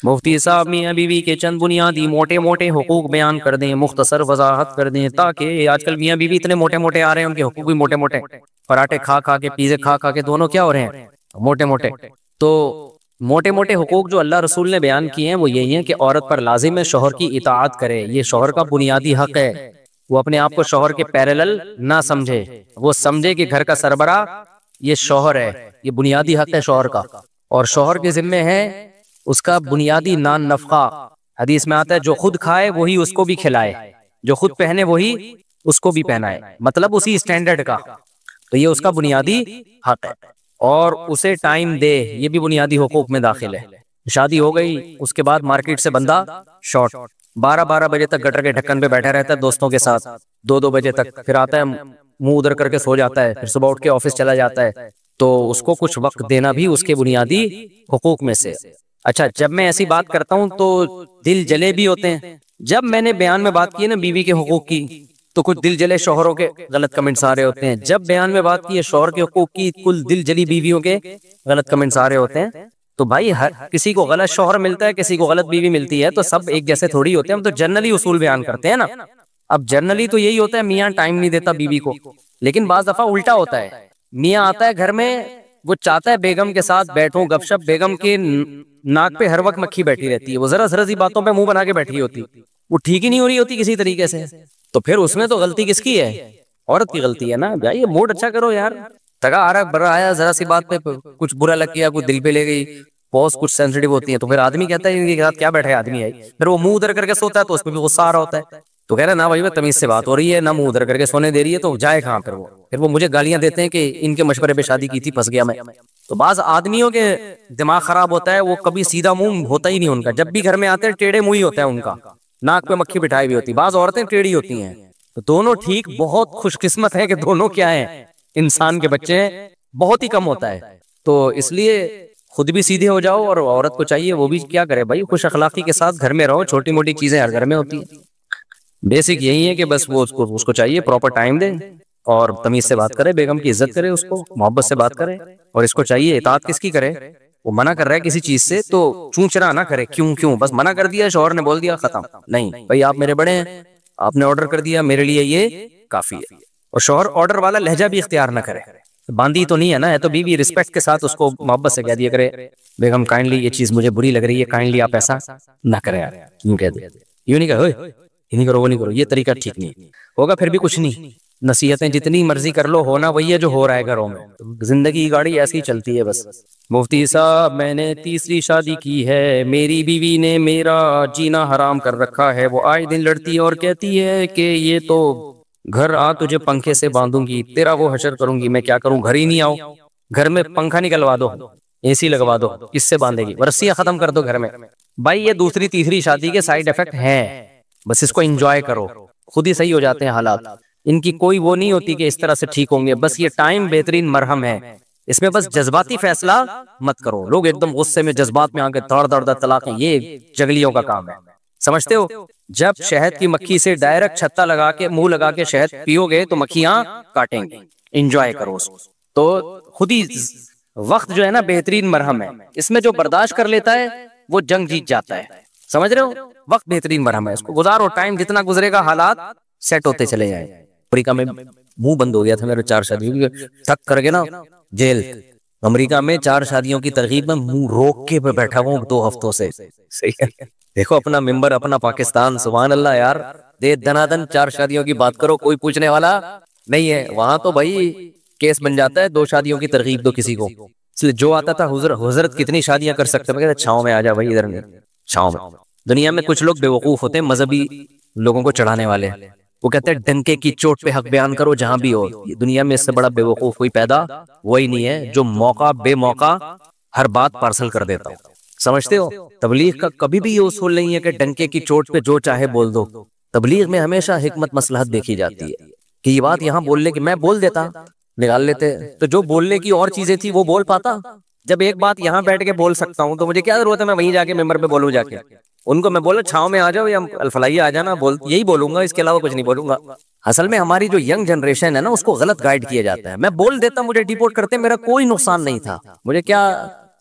मुफ्ती साहब मियाँ बीवी के चंद बुनियादी मोटे मोटे हुकूक बयान कर दें, मुख्तसर वजाहत कर दें, ताकि आजकल मियाँ बीवी इतने मोटे मोटे आ रहे हैं, उनके हुकूक भी मोटे मोटे, पराठे खा खा के, पिज़्ज़े खा खा के दोनों क्या हो रहे हैं, मोटे मोटे। तो मोटे मोटे हुकूक जो अल्लाह रसूल ने बयान किए हैं वो यही है कि औरत पर लाजिम है शौहर की इताअत करे, ये शौहर का बुनियादी हक है। वो अपने आप को शौहर के पैरेलल ना समझे, वो समझे कि घर का सरबरा ये शौहर है, ये बुनियादी हक है शौहर का, और शौहर के जिम्मे है उसका बुनियादी नान नफका। हदीस में आता है जो खुद खाए वही उसको भी खिलाए, जो खुद पहने वही उसको भी पहनाए, मतलब उसी स्टैंडर्ड का। तो ये उसका बुनियादी हक है, और उसे टाइम दे, ये भी बुनियादी हुकूक में दाखिल है। शादी हो गई, उसके बाद मार्केट से बंदा शॉर्ट 12-12 बजे तक गटर के ढक्कन पे बैठा रहता है दोस्तों के साथ, 2-2 बजे तक, फिर आता है मुंह उधर करके सो जाता है, फिर सुबह उठ के ऑफिस चला जाता है। तो उसको कुछ वक्त देना भी उसके बुनियादी हुकूक में से। अच्छा, जब मैं ऐसी बात करता हूँ तो दिल जले भी होते हैं। जब मैंने बयान में बात की है ना बीवी के हुकूक की, तो कुछ दिल जले शौहरों के गलत कमेंट्स आ रहे होते हैं। जब बयान में बात की है शौहर के हुकूक की, कुल दिल जली बीवियों के गलत कमेंट्स आ रहे होते हैं। तो भाई हर किसी को गलत शौहर मिलता है, किसी को गलत बीवी मिलती है, तो सब एक जैसे थोड़ी होते हैं। हम तो जनरली उसूल बयान करते हैं ना। अब जनरली तो यही होता है मियाँ टाइम नहीं देता बीवी को, लेकिन बाज दफा उल्टा होता है। मियाँ आता है घर में, वो चाहता है बेगम के साथ बैठूं गपशप, बेगम के नाक पे हर वक्त मक्खी बैठी रहती है, वो जरा जरा सी बातों पे मुंह बना के बैठी होती, वो ठीक ही नहीं हो रही होती किसी तरीके से। तो फिर उसमें तो गलती किसकी है? औरत की गलती है ना भाई। ये मूड अच्छा करो यार, तगा आ रहा बड़ा आया, जरा सी बात पे कुछ बुरा लग गया, कुछ दिल पे ले गई, पॉज कुछ सेंसिटिव होती है, तो फिर आदमी कहता है इनके साथ क्या बैठा है आदमी है, फिर वो मुंह उधर करके सोता है तो उसमें भी गुस्सा आ रहा होता है। तो कह रहा है ना भाई मैं तमीज से बात हो रही है, ना मुंह उधर करके सोने दे रही है, तो जाए कहाँ? फिर वो मुझे गालियां देते हैं कि इनके मशवरे पे शादी की थी, फंस गया मैं। तो बाज आदमियों के दिमाग खराब होता है, वो कभी सीधा मुंह होता ही नहीं उनका, जब भी घर में आते हैं टेढ़े मुंह ही होता है उनका, नाक पे मक्खी बिठाई हुई होती। बाज औरतें टेढ़ी होती हैं। तो दोनों ठीक, बहुत खुशकिस्मत है कि दोनों क्या है, इंसान के बच्चे हैं, बहुत ही कम होता है। तो इसलिए खुद भी सीधे हो जाओ, और औरत को चाहिए वो भी क्या करे भाई, खुश अखलाकी के साथ घर में रहो, छोटी मोटी चीजें हर घर में होती है। बेसिक यही है कि बस वो उसको चाहिए प्रॉपर टाइम दे, और तमीज से बात करे, बेगम की इज्जत करे, उसको मोहब्बत से बात करे। और इसको चाहिए इताअत किसकी करे? वो मना कर रहा है किसी चीज से तो चूंचरा ना करे, क्यों क्यों, बस मना कर दिया, शौहर ने बोल दिया, खत्म। नहीं भाई, आप मेरे बड़े हैं, आपने ऑर्डर कर दिया, मेरे लिए ये काफी है। और शौहर ऑर्डर वाला लहजा भी इख्तियार ना करे, बांदी तो नहीं है ना, है तो बीवी, रिस्पेक्ट के साथ उसको मोहब्बत से कह दिया करे, बेगम काइंडली ये चीज मुझे बुरी लग रही है, काइंडली आप ऐसा ना करें यार, यूं कह दे, यूं नहीं कहो ये नहीं करो वो नहीं करो, ये तरीका ठीक नहीं होगा, फिर भी कुछ नहीं, नसीहतें जितनी मर्जी कर लो, होना वही है जो हो रहा है घरों में। तो जिंदगी की गाड़ी ऐसी ही चलती है बस। मुफ्ती साहब मैंने तीसरी शादी की है, मेरी बीवी ने मेरा जीना हराम कर रखा है, वो आए दिन लड़ती है और कहती है कि ये तो घर आ तुझे पंखे से बांधूंगी, तेरा वो हशर करूंगी। मैं क्या करूं, घर ही नहीं आओ, घर में पंखा निकलवा दो, एसी लगवा दो, किससे बांधेगी, रस्सियां खत्म कर दो घर में। भाई ये दूसरी तीसरी शादी के साइड इफेक्ट हैं, बस इसको एंजॉय करो, खुद ही सही हो जाते हैं हालात। इनकी कोई वो नहीं होती कि इस तरह से ठीक होंगे, बस ये टाइम बेहतरीन मरहम है, इसमें बस जज्बाती फैसला मत करो। लोग एकदम गुस्से में जज्बात में आके दौड़ दौड़ तलाक, ये जगलियों का काम है, समझते हो? जब शहद की मक्खी से डायरेक्ट छत्ता लगा के मुंह लगा के शहद पियोगे तो मक्खियां काटेंगे, एंजॉय करो उसको। तो खुद ही वक्त जो है ना बेहतरीन मरहम है, इसमें जो बर्दाश्त कर लेता है वो जंग जीत जाता है, समझ रहे हो? वक्त बेहतरीन मरहम है, इसको गुजारो, टाइम जितना गुजरेगा हालात सेट होते चले जाए। अमेरिका में मुंह बंद हो गया था मेरे 4 शादियों, थक करके ना जेल। अमेरिका में 4 शादियों की तरकीब में मुंह रोक के बैठा हुआ 2 हफ्तों से। सही है, देखो अपना मेंबर, अपना पाकिस्तान, सुभान अल्लाह यार, दे दनादन 4 शादियों की बात करो, कोई पूछने वाला नहीं है। वहां तो भाई केस बन जाता है, 2 शादियों की तरकीब दो किसी को। इसलिए जो आता था हुजरत कितनी शादियां कर सकते, मैं कहता छाँव में आ जा भाई, इधर नहीं छाँव में। दुनिया में कुछ लोग बेवकूफ होते हैं, मजहबी लोगों को चढ़ाने वाले, वो कहते हैं डंके की चोट पे हक बयान करो जहां भी हो। ये दुनिया में इससे बड़ा बेवकूफ कोई पैदा वही नहीं है जो मौका बेमौका हर बात पार्सल कर देता हो, समझते हो? तबलीग का कभी भी ये उसूल नहीं है कि डंके की चोट पे जो चाहे बोल दो। तबलीग में हमेशा हिकमत मसलहत देखी जाती है कि ये बात यहाँ बोलने की, मैं बोल देता, निकाल लेते, तो जो बोलने की और चीजें थी वो बोल पाता। जब एक बात यहाँ बैठ के बोल सकता हूँ तो मुझे क्या जरूरत है मैं वहीं जाके मेंबर पे बोलूं जाके? उनको मैं बोला छाव में आ जाओ या अल्फलाइया आ जाना, बोल यही बोलूंगा, इसके अलावा कुछ नहीं बोलूंगा। असल में हमारी जो यंग जनरेशन है ना, उसको गलत गाइड किया जाता है। मैं बोल देता, मुझे डिपोर्ट करते, मेरा कोई नुकसान नहीं था, मुझे क्या,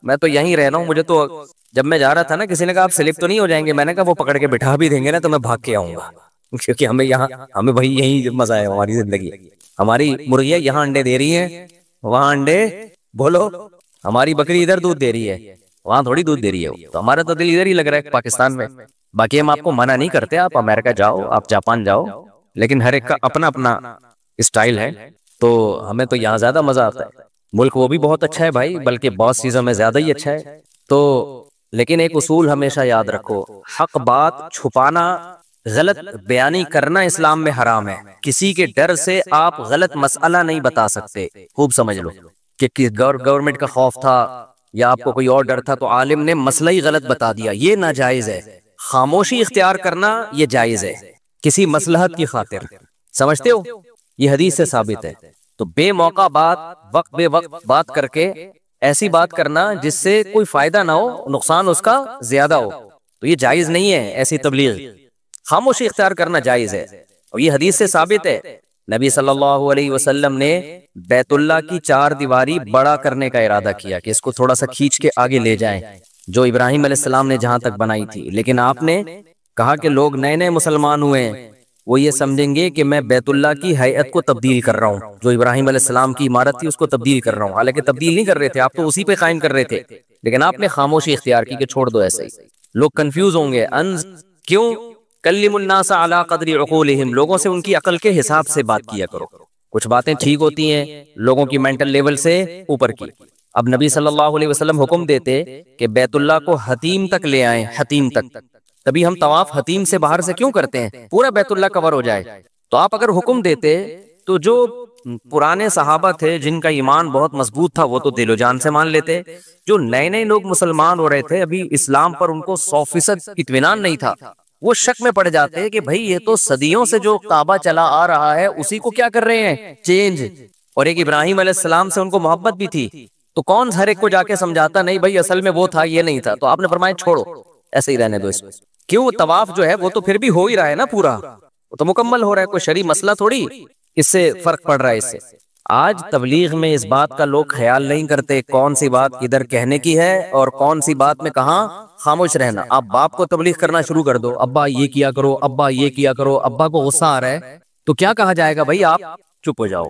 मैं तो यहीं रह रहा हूँ, मुझे तो जब मैं जा रहा था ना, किसी ने कहा आप स्लिप तो नहीं हो जाएंगे, मैंने कहा वो पकड़ के बिठा भी देंगे ना तो मैं भाग के आऊंगा, क्योंकि हमें यहाँ, हमें भाई यही मजा है हमारी जिंदगी। हमारी मुर्गियां यहाँ अंडे दे रही हैं, वहां अंडे, बोलो, हमारी बकरी इधर दूध दे रही है, वहां थोड़ी दूध दे रही है। तो हमारा तो दिल इधर ही लग रहा है पाकिस्तान में। बाकी हम आपको मना नहीं करते, आप अमेरिका जाओ, आप जापान जाओ, लेकिन हर एक का अपना अपना स्टाइल है। तो हमें तो यहाँ ज्यादा मजा आता है। मुल्क वो भी बहुत अच्छा है भाई, बल्कि बहुत चीजों में ज्यादा ही अच्छा है। तो लेकिन एक उसूल हमेशा याद रखो, हक बात छुपाना, गलत बयानी करना इस्लाम में हराम है। किसी के डर से आप गलत मसला नहीं बता सकते। खूब समझ लो कि गवर्नमेंट का खौफ था या आपको कोई और डर था, तो आलिम ने मसला ही गलत बता दिया, ये नाजायज है। खामोशी इख्तियार करना ये जायज है, किसी मसलहत की खातिर। समझते हो, ये हदीस से साबित है। तो बेमौका बात, वक्त बे वक्त बात करके ऐसी बात करना जिससे कोई फायदा ना हो, नुकसान उसका ज्यादा हो, तो ये जायज नहीं है। ऐसी तबलीग, खामोशी इख्तियार करना जायज है। और ये हदीस से साबित है, नबी सल्लल्लाहु अलैहि वसल्लम ने बैतुल्लाह की 4 दीवारी बड़ा करने का इरादा किया कि इसको थोड़ा सा खींच के आगे ले जाएं, जो इब्राहिम अलैहिस्सलाम ने जहां तक बनाई थी। लेकिन आपने कहा कि लोग नए नए मुसलमान हुए हैं, वो ये समझेंगे कि मैं बैतुल्लाह की हैयत को तब्दील कर रहा हूँ, जो इब्राहिम अलैहिस्सलाम की इमारत थी उसको तब्दील कर रहा हूँ। हालांकि तब्दील नहीं कर रहे थे आप, तो उसी पे कायम कर रहे थे, लेकिन आपने खामोशी इख्तियार की कि छोड़ दो ऐसे ही। लोग कंफ्यूज होंगे, क्यों? कल्लिमुन्नास अला क़द्रि उक़ूलिहिम, लोगों से उनकी अकल के हिसाब से बात किया करो। कुछ बातें ठीक होती हैं लोगों की मेंटल लेवल से ऊपर की। अब नबी सल्लल्लाहु अलैहि वसल्लम हुक्म देते कि बैतुल्लाह को हतीम तक ले आए, हतीम तक। तभी हम तवाफ हतीम से बाहर से क्यों करते हैं, पूरा बैतुल्लाह कवर हो जाए। तो आप अगर हुक्म देते तो जो पुराने सहाबा थे जिनका ईमान बहुत मजबूत था वो तो दिलो जान से मान लेते। जो नए नए लोग मुसलमान हो रहे थे, अभी इस्लाम पर उनको 100% इत्मीनान नहीं था, वो शक में पड़ जाते हैं कि भाई ये तो सदियों से जो काबा चला आ रहा है उसी को क्या कर रहे हैं, चेंज। और एक इब्राहिम अलैहिस्सलाम से उनको मोहब्बत भी थी, तो कौन हर एक को जाके समझाता नहीं भाई असल में वो था, ये नहीं था। तो आपने फरमाया छोड़ो, ऐसे ही रहने दो इसमें। क्यों? तवाफ जो है वो तो फिर भी हो ही रहा है ना, पूरा वो तो मुकम्मल हो रहा है, कोई शरी मसला थोड़ी इससे फर्क पड़ रहा है इससे। आज तबलीग में इस बात का लोग ख्याल नहीं करते कौन सी बात किधर कहने की है और कौन सी बात में कहाँ खामोश रहना। आप बाप को तबलीग करना शुरू कर दो, अब्बा ये किया करो, अब्बा ये किया करो, अब्बा को गुस्सा आ रहा है तो क्या कहा जाएगा, भाई आप चुप हो जाओ।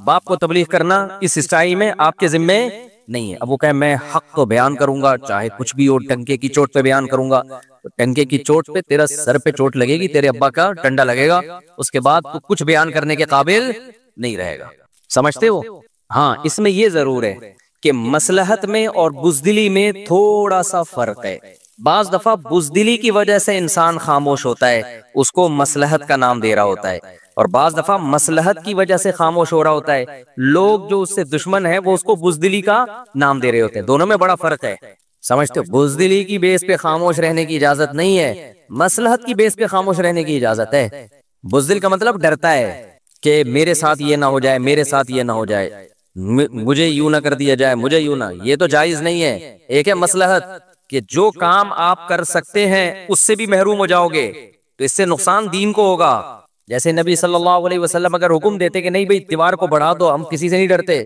बाप को तबलीग करना इस स्टाइल में आपके जिम्मे नहीं है। अब वो कहे मैं हक तो बयान करूंगा, चाहे कुछ भी हो, टंके की चोट पे बयान करूंगा, तो टंके की चोट पे तेरा सर पे चोट लगेगी, तेरे अब्बा का डंडा लगेगा, उसके बाद तू कुछ बयान करने के काबिल नहीं रहेगा। समझते हो? हाँ, इसमें ये जरूर है कि मसलहत में और बुज़दिली में थोड़ा सा फर्क है। बाज दफा बुज़दिली की वजह से इंसान खामोश होता है, उसको मसलहत का नाम दे रहा होता है, और बाज दफा मसलहत की वजह से खामोश हो रहा होता है, लोग जो उससे दुश्मन है वो उसको बुज़दिली का नाम दे रहे होते हैं। दोनों में बड़ा फर्क है, समझते हो? बुज़दिली की बेस पे खामोश रहने की इजाजत नहीं है, मसलहत की बेस पे खामोश रहने की इजाजत है। बुज़दिल का मतलब डरता है कि मेरे साथ ये ना हो जाए, मेरे साथ ये ना हो जाए, मुझे यूं ना कर दिया जाए, मुझे यूं ना, ये तो जायज नहीं है। एक है मसलहत कि जो काम आप कर सकते हैं उससे भी महरूम हो जाओगे, तो इससे नुकसान दीन को होगा। जैसे नबी सल्लल्लाहु अलैहि वसल्लम अगर हुक्म देते कि नहीं भाई दीवार को बढ़ा दो, हम किसी से नहीं डरते,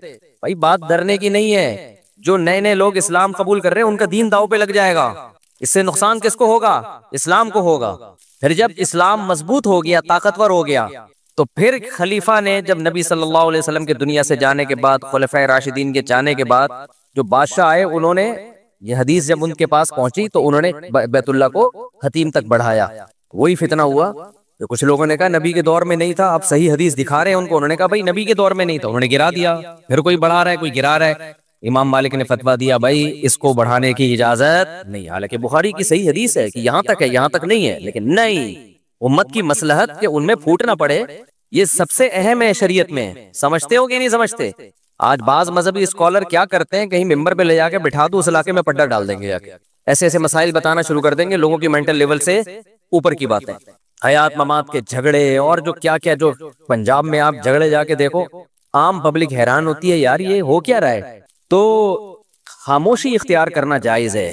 भाई बात डरने की नहीं है। जो नए नए लोग इस्लाम कबूल कर रहे हैं उनका दीन दाव पे लग जाएगा, इससे नुकसान किसको होगा? इस्लाम को होगा। फिर जब इस्लाम मजबूत हो गया, ताकतवर हो गया, तो फिर खलीफा ने जब नबी सल्लल्लाहु अलैहि वसल्लम के दुनिया से जाने के बाद, खुलफाए राशिदीन के जाने के बाद, जो बादशाह आए उन्होंने ये हदीस जब उनके पास पहुंची तो उन्होंने बैतुल्लाह को हतीम तक बढ़ाया। वही फितना हुआ। तो कुछ लोगों ने कहा नबी के दौर में नहीं था, आप सही हदीस दिखा रहे हैं उनको। उन्होंने कहा भाई नबी के दौर में नहीं था, उन्होंने गिरा दिया। फिर कोई बढ़ा रहा है, कोई गिरा रहा है। इमाम मालिक ने फतवा दिया भाई इसको बढ़ाने की इजाजत नहीं। हालांकि बुखारी की सही हदीस है कि यहाँ तक है, यहाँ तक नहीं है, लेकिन नहीं, उम्मत की मसलहत के उनमें फूट ना पड़े, ये सबसे अहम है शरीयत में। समझते हो कि नहीं समझते? आज बाज मजहबी स्कॉलर क्या करते हैं, कहीं मिंबर पे ले जाके बिठा दो, उस इलाके में पड्डा डाल देंगे जाके, ऐसे ऐसे मसाइल बताना शुरू कर देंगे, लोगों की मेंटल लेवल से ऊपर की बातें, हयात ममात के झगड़े और जो क्या क्या। जो पंजाब में आप झगड़े जाके देखो, आम पब्लिक हैरान होती है यार ये हो क्या रहा है। तो खामोशी इख्तियार करना जायज है,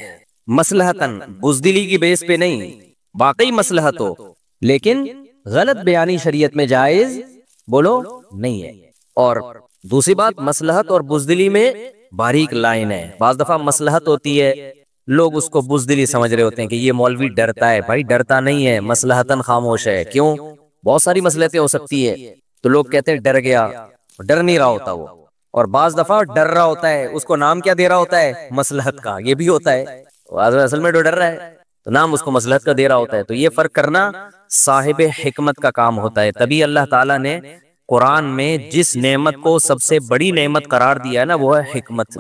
मसलहतन, बुज़दिली की बेस पे नहीं। वाकई मसलहत हो, लेकिन गलत बयानी शरीयत में जायज बोलो नहीं है। और दूसरी बात, मसलहत और बुज़दिली में बारीक लाइन है। बाज़ दफा मसलहत होती है, लोग उसको बुज़दिली समझ रहे होते हैं कि ये मौलवी डरता है। भाई डरता नहीं है, मसलहतन खामोश है। क्यों? बहुत सारी मसलहतें हो सकती है, तो लोग कहते हैं डर गया, डर नहीं रहा होता वो। और बाज दफा डर रहा होता है, उसको नाम क्या दे रहा होता है? मसलहत का। ये भी होता है, असल में जो डर रहा है तो नाम उसको मसलहत का दे रहा होता है। तो ये फर्क करना साहिब हिकमत का काम होता है। तभी अल्लाह ताला ने कुरान में जिस नेमत को सबसे बड़ी नेमत करार दिया है ना, वो है हिकमत।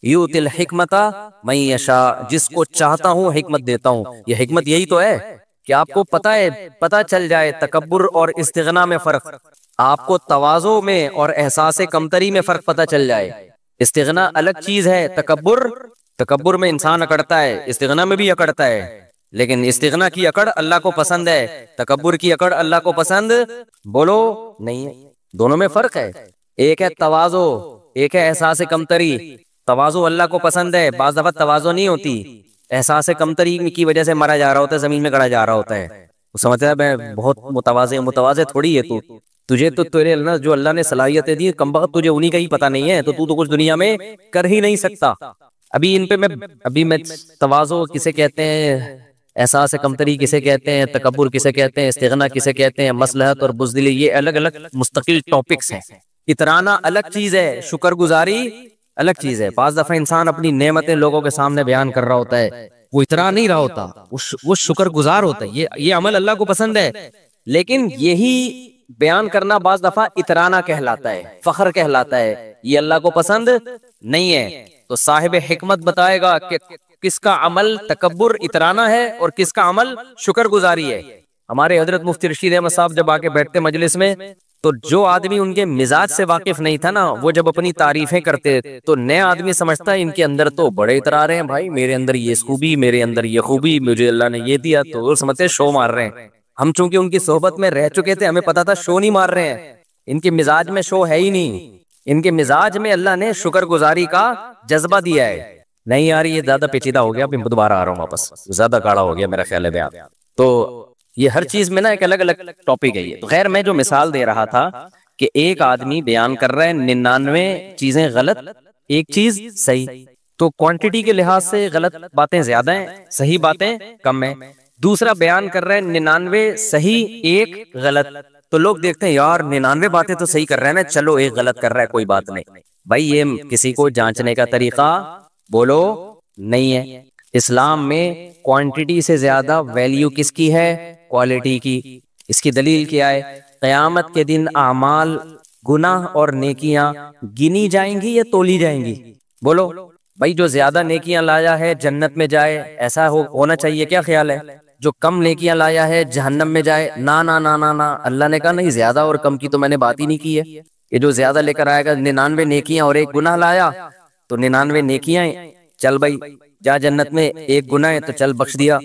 यूतिल हिकमता मैं यशा, जिसको चाहता हूँ हिकमत देता हूँ। ये हिकमत यही तो है कि आपको पता है, पता चल जाए तकब्बुर और इस्तिगना में फर्क, आपको तवाज़ो में और एहसास कमतरी में फर्क पता चल जाए। इस्तिगना अलग चीज है, तकब्बुर, तकब्बुर में इंसान अकड़ता है, इस्तिगना में भी अकड़ता है, लेकिन इस्तिगना की अकड़ अल्लाह को पसंद है, तकब्बुर की अकड़ अल्लाह को पसंद बोलो नहीं है। दोनों में फर्क है। एक है तवाज़ो, एक है एहसास कमतरी। तवाज़ो अल्लाह को पसंद है, बाज़ दफा तवाज़ो नहीं होती, एहसास कमतरी की वजह से मरा जा रहा होता है, जमीन में गड़ा जा रहा होता है। वो समझता है मैं बहुत मुतवाज़े, मुतवाज़े थोड़ी है तू, तुझे तो तेरे अल्लाह जो अल्लाह ने सलाहियतें दी कमबख्त, तुझे उन्हीं का ही पता नहीं है, तो तू तो कुछ दुनिया में कर ही नहीं सकता। अभी इन पे मैं तवाज़ो किसे कहते हैं, एहसास कमतरी किसे कहते हैं, तकब्बुर किसे कहते हैं, इस्तिगना किसे कहते हैं, मसलहत और बुज़दिली, ये अलग अलग मुस्तकिल टॉपिक्स हैं। इतराना अलग चीज है, शुक्रगुजारी अलग चीज है। पांच दफा इंसान अपनी नेमतें लोगों के सामने बयान कर रहा होता है, वो इतरा नहीं रहा होता, वो शुक्रगुजार होता है। ये अमल अल्लाह को पसंद है, लेकिन यही बयान करना बाज दफा इतराना कहलाता है, फख्र कहलाता है। ये अल्लाह को पसंद नहीं है। तो साहिब हिकमत बताएगा कि किसका अमल तकब्बुर इतराना है और किसका अमल शुक्रगुजारी है। हमारे हजरत मुफ्ती रशीद अहमद साहब जब आके बैठते मजलिस में, तो जो आदमी उनके मिजाज से वाकिफ नहीं था ना, वो जब अपनी तारीफें करते तो नया आदमी समझता है इनके अंदर तो बड़े इतरा रहे हैं, भाई मेरे अंदर ये खूबी, मेरे अंदर ये खूबी, मुझे अल्लाह ने ये दिया, तो वो समझते शो मार रहे हैं। हम चूंकि उनकी सोहबत में रह चुके थे, हमें पता था शो नहीं मार रहे हैं, इनके मिजाज में शो है ही नहीं, इनके मिजाज में अल्लाह ने शुक्रगुजारी का जज्बा दिया है। नहीं यार ये ज्यादा पेचीदा हो गया, अभी दोबारा आ रहा हूँ वापस, ज्यादा गाढ़ा हो गया मेरा ख्याल है बयान। तो ये हर चीज में ना एक अलग अलग टॉपिक है ये। तो खैर मैं जो मिसाल दे रहा था कि एक आदमी बयान कर रहा है 99 चीजें गलत, एक चीज सही, तो क्वांटिटी के लिहाज से गलत बातें ज्यादा हैं, सही बातें कम है। दूसरा बयान कर रहा है 99 सही एक गलत, तो लोग देखते हैं यार 99 बातें तो सही कर रहा है ना, चलो एक गलत कर रहा है कोई बात नहीं। भाई ये किसी को जांचने का तरीका बोलो नहीं है। इस्लाम में क्वांटिटी से ज्यादा वैल्यू किसकी है? क्वालिटी की। इसकी दलील क्या है? क़यामत के दिन आमाल, गुनाह और नेकियां गिनी जाएंगी या तोली जाएंगी? बोलो भाई, जो ज्यादा नेकियां लाया है जन्नत में जाए, ऐसा होना चाहिए? क्या ख्याल है? जो कम नेकियां लाया है जहन्नम में जाए? ना ना ना ना ना, अल्लाह ने कहा नहीं, ज्यादा और कम की तो मैंने बात ही नहीं की है। ये जो ज्यादा लेकर आएगा 99 नेकियां और एक गुनाह लाया, तो 99 नेकियां चल भाई जा जन्नत में, एक गुनाह है तो चल बख्श दिया।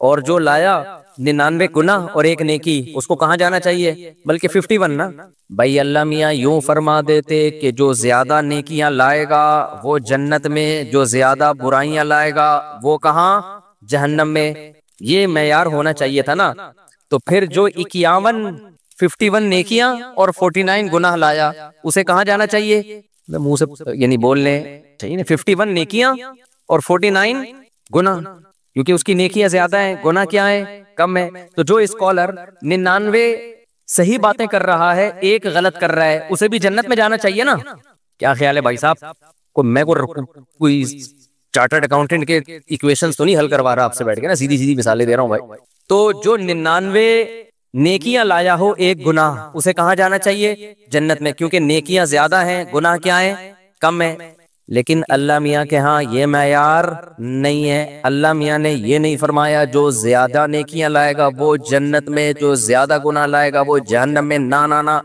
और जो लाया 99 गुनाह और एक नेकी, उसको कहाँ जाना चाहिए? बल्कि 51 ना। भाई अल्लाह मियाँ यूं फरमा देते कि जो ज्यादा नेकियां लाएगा वो जन्नत में, जो ज्यादा बुराइयां लाएगा वो कहाँ? जहन्नम में। ये मैयार होना चाहिए था ना। तो फिर जो 51 नेकियां और 49 गुनाह लाया, उसे कहाँ जाना चाहिए? मुंह से यानी बोलने चाहिए ना, 51 नेकियां और 49 गुनाह, क्योंकि उसकी नेकियां ज्यादा हैं, गुनाह क्या है? कम है। तो जो स्कॉलर 99 सही बातें कर रहा है, एक गलत कर रहा है, उसे भी जन्नत में जाना चाहिए ना। क्या ख्याल है भाई साहब? कोई चार्टर्ड अकाउंटेंट के इक्वेशंस तो नहीं हल करवा रहा आपसे बैठ के ना, सीधी सीधी मिसालें दे रहा हूं भाई। तो जो 99 नेकियां लाया हो एक गुनाह, उसे कहाँ जाना चाहिए? जन्नत में, क्योंकि नेकियां ज्यादा हैं, गुनाह क्या है? कम है। लेकिन अल्लाह मियाँ के यहाँ ये मैयार नहीं है। अल्लाह मियाँ ने ये नहीं फरमाया जो ज्यादा नेकियां लाएगा वो जन्नत में, जो ज्यादा गुनाह लाएगा वो जहन्नम में। ना ना ना,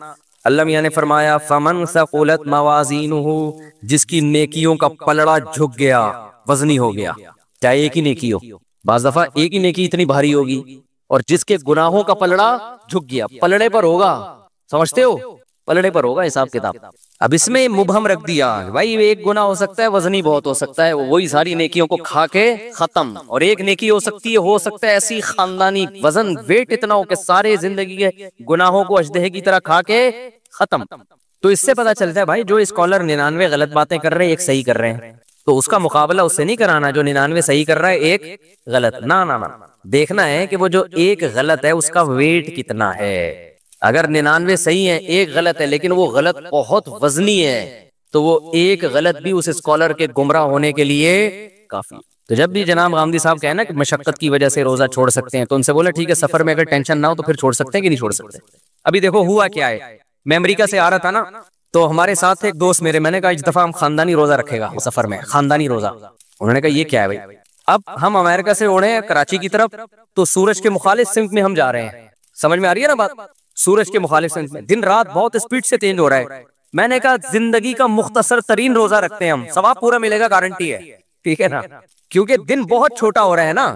अल्लाह मियाँ ने फरमाया फमन सक़ुलत मवाज़ीनुहु, जिसकी नेकियों का पलड़ा झुक गया, वजनी हो गया, चाहे एक ही नेकी हो। बाज़ दफा एक ही नेकी इतनी भारी होगी, और जिसके गुनाहों का पलड़ा झुक गया, पलड़े पर होगा, समझते हो? पलड़े पर होगा हिसाब किताब। अब इसमें मुबहम रख दिया भाई, एक गुनाह हो सकता है वजनी बहुत हो सकता है, वही सारी नेकियों को खा के खत्म, और एक नेकी हो सकती है, हो सकता है ऐसी खानदानी वजन वेट इतना हो कि सारे जिंदगी के गुनाहों को अजदहे की तरह खा के खत्म। तो इससे पता चलता है भाई, जो स्कॉलर 99 गलत बातें कर रहे हैं, एक सही कर रहे हैं। तो उसका मुकाबला उससे नहीं कराना जो 99 सही कर रहा है, एक गलत। ना ना ना, देखना है कि वो जो एक गलत है उसका वेट कितना है। अगर 99 सही है, एक गलत है, लेकिन वो गलत बहुत वजनी है, तो वो एक गलत भी उस स्कॉलर के गुमराह होने के लिए काफी। तो जब भी जनाब गांधी साहब कहे ना कि मशक्कत की वजह से रोजा छोड़ सकते हैं, तो उनसे बोले ठीक है, सफर में अगर टेंशन ना हो तो फिर छोड़ सकते हैं कि नहीं छोड़ सकते। अभी देखो हुआ क्या है, मैं अमेरिका से आ रहा था ना, तो हमारे साथ एक दोस्त मेरे, मैंने कहा इस दफा हम खानदानी रोजा रखेगा सफर में, खानदानी रोजा। उन्होंने कहा ये क्या है भाई। अब हम अमेरिका से उड़े हैं कराची की तरफ, तो सूरज के मुखालिफ सिमत में हम जा रहे हैं, समझ में आ रही है ना बात। सूरज के मुखालिफ सिमत में दिन रात बहुत स्पीड से चेंज हो रहा है। मैंने कहा जिंदगी का मुख्तसर तरीन रोजा रखते हैं हम, सवाब पूरा मिलेगा, गारंटी है, ठीक है ना, क्योंकि दिन बहुत छोटा हो रहा है ना।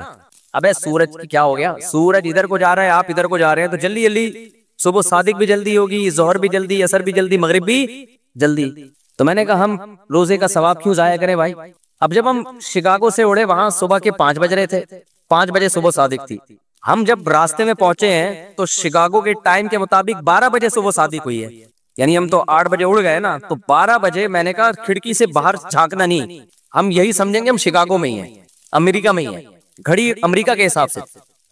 अबे सूरज की क्या हो गया, सूरज इधर को जा रहा है, आप इधर को जा रहे हैं, तो जल्दी जल्दी सुबह सादिक भी जल्दी होगी, जोहर भी जल्दी, असर भी जल्दी, मगरिब भी जल्दी। तो मैंने कहा हम रोजे का सवाब क्यों जाया करें भाई। अब जब हम शिकागो से उड़े, वहां सुबह के 5 बज रहे थे, 5 बजे सुबह सादिक थी। हम जब रास्ते में पहुंचे हैं तो शिकागो के टाइम के मुताबिक 12 बजे सुबह सादिक हुई है, यानी हम तो 8 बजे उड़ गए ना, तो 12 बजे मैंने कहा खिड़की से बाहर झांकना नहीं, हम यही समझेंगे हम शिकागो में ही हैं, अमेरिका में ही हैं, घड़ी अमेरिका के हिसाब से।